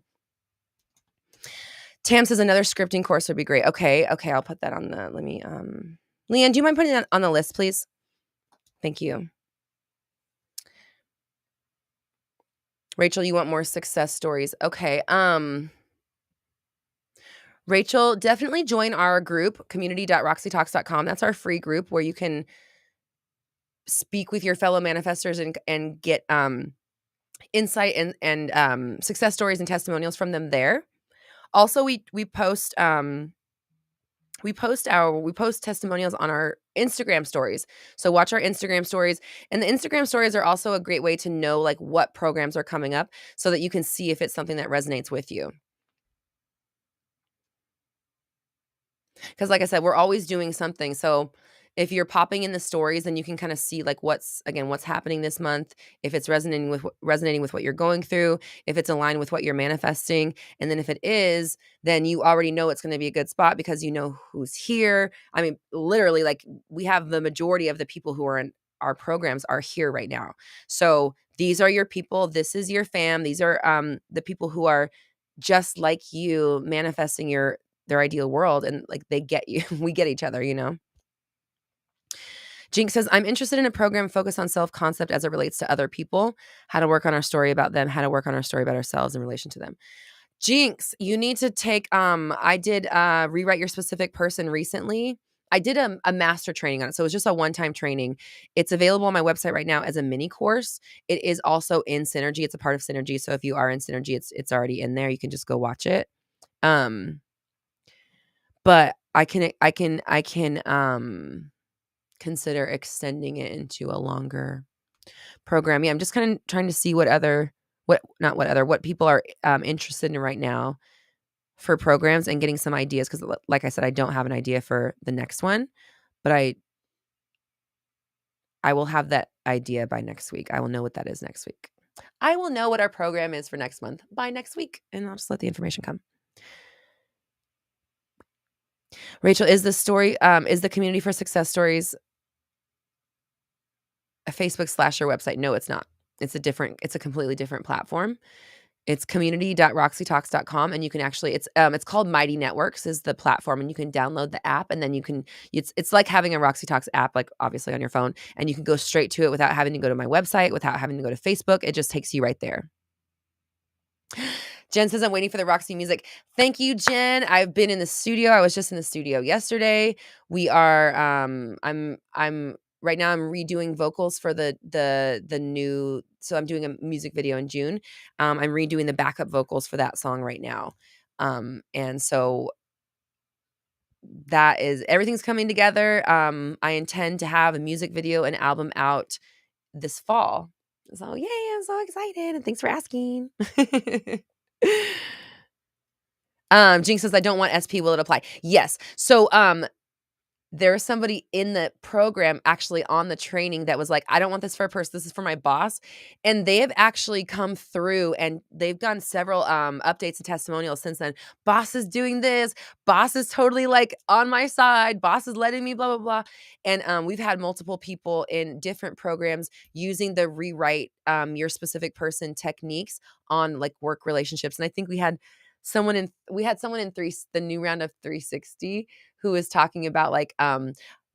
Tam says another scripting course would be great. Okay, I'll put that on the. Let me. Leanne, do you mind putting that on the list, please? Thank you. Rachel, you want more success stories? Okay. Rachel, definitely join our group, community.roxytalks.com. That's our free group where you can speak with your fellow manifestors and get insight and success stories and testimonials from them there. Also, we post testimonials on our Instagram stories. So watch our Instagram stories. And the Instagram stories are also a great way to know like what programs are coming up so that you can see if it's something that resonates with you. Because like I said, we're always doing something. So if you're popping in the stories, then you can kind of see like what's happening this month, if it's resonating with what you're going through, if it's aligned with what you're manifesting. And then if it is, then you already know it's going to be a good spot because you know who's here. I mean, literally, like we have the majority of the people who are in our programs are here right now. So these are your people. This is your fam. These are the people who are just like you manifesting their ideal world, and like they get you. We get each other, Jinx says, I'm interested in a program focused on self-concept as it relates to other people, how to work on our story about them, how to work on our story about ourselves in relation to them. Jinx, you need to take, I did Rewrite Your Specific Person recently. I did a master training on it. So it was just a one-time training. It's available on my website right now as a mini course. It is also in Synergy. It's a part of Synergy. So if you are in Synergy, it's already in there. You can just go watch it. But I can consider extending it into a longer program. Yeah, I'm just kind of trying to see what people are interested in right now for programs and getting some ideas, because like I said, I don't have an idea for the next one, but I will have that idea by next week. I will know what that is next week. I will know what our program is for next month by next week, and I'll just let the information come. Rachel, is the Community for Success Stories a Facebook / your website? No, it's not. It's a completely different platform. It's community.roxytalks.com, and you can actually it's called Mighty Networks is the platform, and you can download the app, and then it's like having a Roxy Talks app, like obviously on your phone, and you can go straight to it without having to go to my website, without having to go to Facebook. It just takes you right there. Jen says, I'm waiting for the Roxy music. Thank you, Jen. I've been in the studio. I was just in the studio yesterday. We are I'm right now I'm redoing vocals for the new, so I'm doing a music video in June. I'm redoing the backup vocals for that song right now. And so that is, everything's coming together. I intend to have a music video and album out this fall. So yay, I'm so excited, and thanks for asking. Jinx says, I don't want SP. Will it apply? Yes. So there's somebody in the program actually on the training that was like, I don't want this for a person. This is for my boss. And they have actually come through, and they've done several updates and testimonials since then. Boss is doing this. Boss is totally like on my side. Boss is letting me blah, blah, blah. And we've had multiple people in different programs using the rewrite your specific person techniques on like work relationships. And I think we had someone in the new round of 360 who is talking about like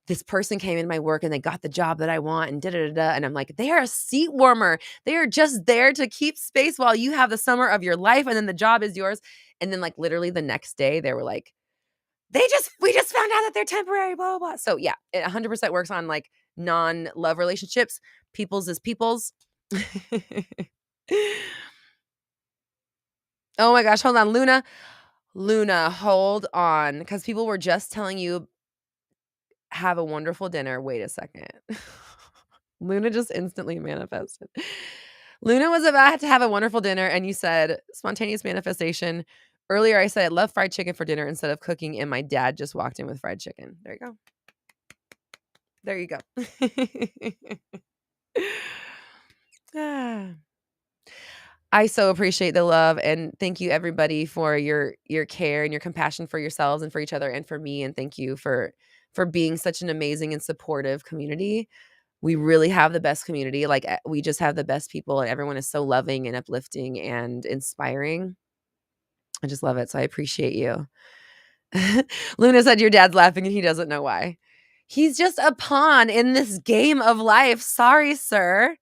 this person came in my work and they got the job that I want, and and I'm like, they are a seat warmer. They are just there to keep space while you have the summer of your life, and then the job is yours. And then like literally the next day they were like, we just found out that they're temporary, blah, blah, blah. So yeah, it 100% works on like non-love relationships. People's is people's. Oh my gosh, hold on, Luna, hold on, because people were just telling you, have a wonderful dinner. Wait a second. Luna just instantly manifested. Luna was about to have a wonderful dinner, and you said spontaneous manifestation. Earlier, I said I love fried chicken for dinner instead of cooking, and my dad just walked in with fried chicken. There you go. There you go. Ah. I so appreciate the love, and thank you everybody for your care and your compassion for yourselves and for each other and for me, and thank you for being such an amazing and supportive community. We really have the best community. Like we just have the best people, and everyone is so loving and uplifting and inspiring. I just love it. So I appreciate you. Luna said your dad's laughing and he doesn't know why. He's just a pawn in this game of life. Sorry, sir.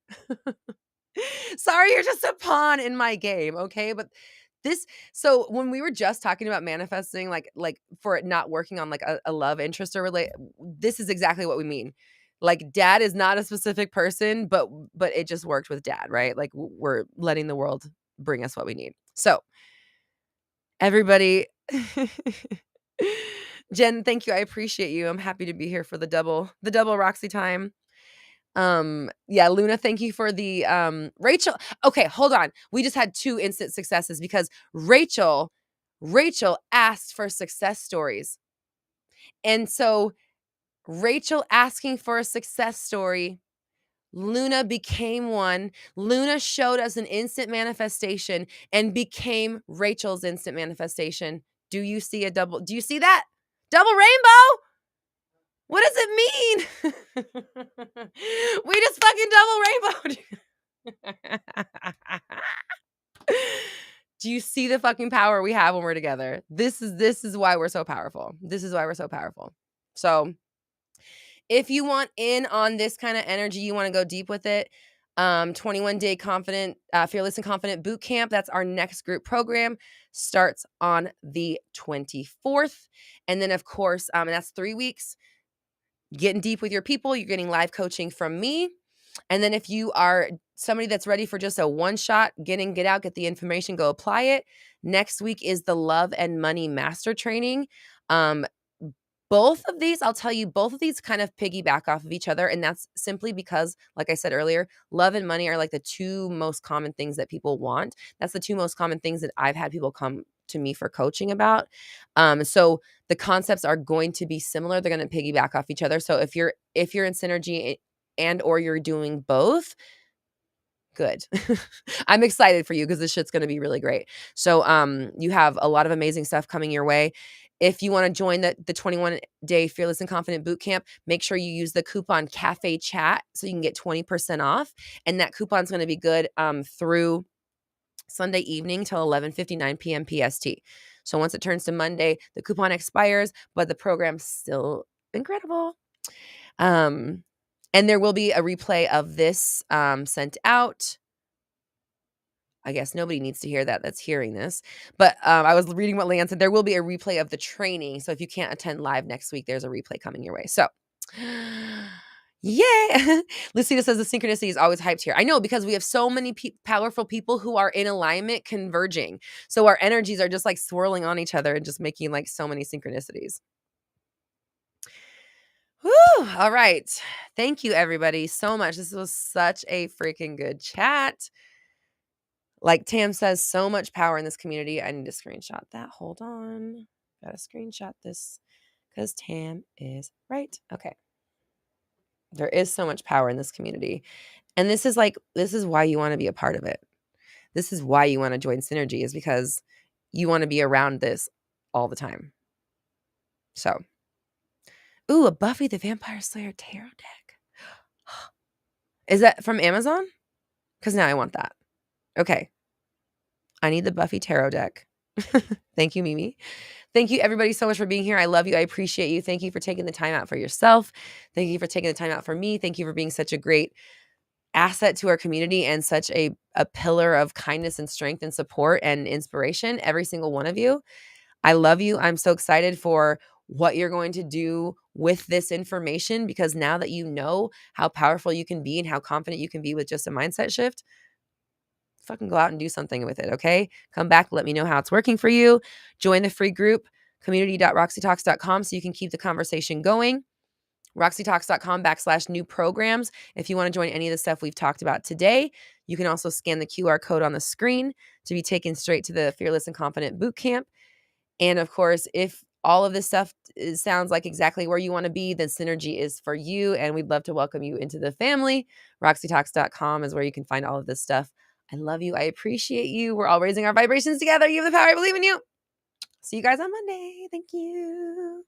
Sorry, you're just a pawn in my game, okay? But so when we were just talking about manifesting, like for it not working on like a love interest or this is exactly what we mean. Like dad is not a specific person, but it just worked with dad, right? Like we're letting the world bring us what we need. So everybody, Jen, thank you. I appreciate you. I'm happy to be here for the double Roxy time. Yeah, Luna, thank you for the Rachel. Okay, hold on. We just had 2 instant successes because Rachel asked for success stories. And so Rachel asking for a success story, Luna became one. Luna showed us an instant manifestation and became Rachel's instant manifestation. Do you see that? Double rainbow? What does it mean? We just fucking double rainbowed. Do you see the fucking power we have when we're together? This is why we're so powerful. This is why we're so powerful. So if you want in on this kind of energy, you want to go deep with it, 21-day fearless and confident boot camp. That's our next group program. Starts on the 24th. And then of course, and that's 3 weeks. getting deep with your people. You're getting live coaching from me. And then if you are somebody that's ready for just a one shot, get in, get out, get the information, go apply it. Next week is the Love and Money Master Training. Both of these, I'll tell you, both of these kind of piggyback off of each other. And that's simply because, like I said earlier, love and money are like the two most common things that people want. That's the two most common things that I've had people come to me for coaching about. So the concepts are going to be similar. They're going to piggyback off each other. So if you're in synergy and or you're doing both, good. I'm excited for you because this shit's going to be really great. So you have a lot of amazing stuff coming your way. If you want to join the 21-day Fearless and Confident Bootcamp, make sure you use the coupon Cafe Chat so you can get 20% off. And that coupon's going to be good through Sunday evening till 11:59 p.m. PST. So once it turns to Monday, the coupon expires, but the program's still incredible. And there will be a replay of this sent out. I guess nobody needs to hear that that's hearing this. But I was reading what Leanne said. There will be a replay of the training. So if you can't attend live next week, there's a replay coming your way. So, yay. Lucita says the synchronicity is always hyped here. I know, because we have so many powerful people who are in alignment converging. So our energies are just like swirling on each other and just making like so many synchronicities. Whew, all right. Thank you, everybody, so much. This was such a freaking good chat. Like Tam says, so much power in this community. I need to screenshot that. Hold on. Gotta screenshot this because Tam is right. Okay. There is so much power in this community. And this is why you want to be a part of it. This is why you want to join Synergy, is because you want to be around this all the time. So, ooh, a Buffy the Vampire Slayer tarot deck. Is that from Amazon? Because now I want that. Okay. I need the Buffy tarot deck. Thank you, Mimi. Thank you, everybody, so much for being here. I love you. I appreciate you. Thank you for taking the time out for yourself. Thank you for taking the time out for me. Thank you for being such a great asset to our community and such a pillar of kindness and strength and support and inspiration, every single one of you. I love you. I'm so excited for what you're going to do with this information, because now that you know how powerful you can be and how confident you can be with just a mindset shift, fucking go out and do something with it, okay? Come back, let me know how it's working for you. Join the free group, community.roxytalks.com, so you can keep the conversation going. roxytalks.com/new programs. If you want to join any of the stuff we've talked about today, you can also scan the QR code on the screen to be taken straight to the Fearless and Confident Bootcamp. And of course, if all of this stuff sounds like exactly where you want to be, then Synergy is for you. And we'd love to welcome you into the family. roxytalks.com is where you can find all of this stuff. I love you. I appreciate you. We're all raising our vibrations together. You have the power. I believe in you. See you guys on Monday. Thank you.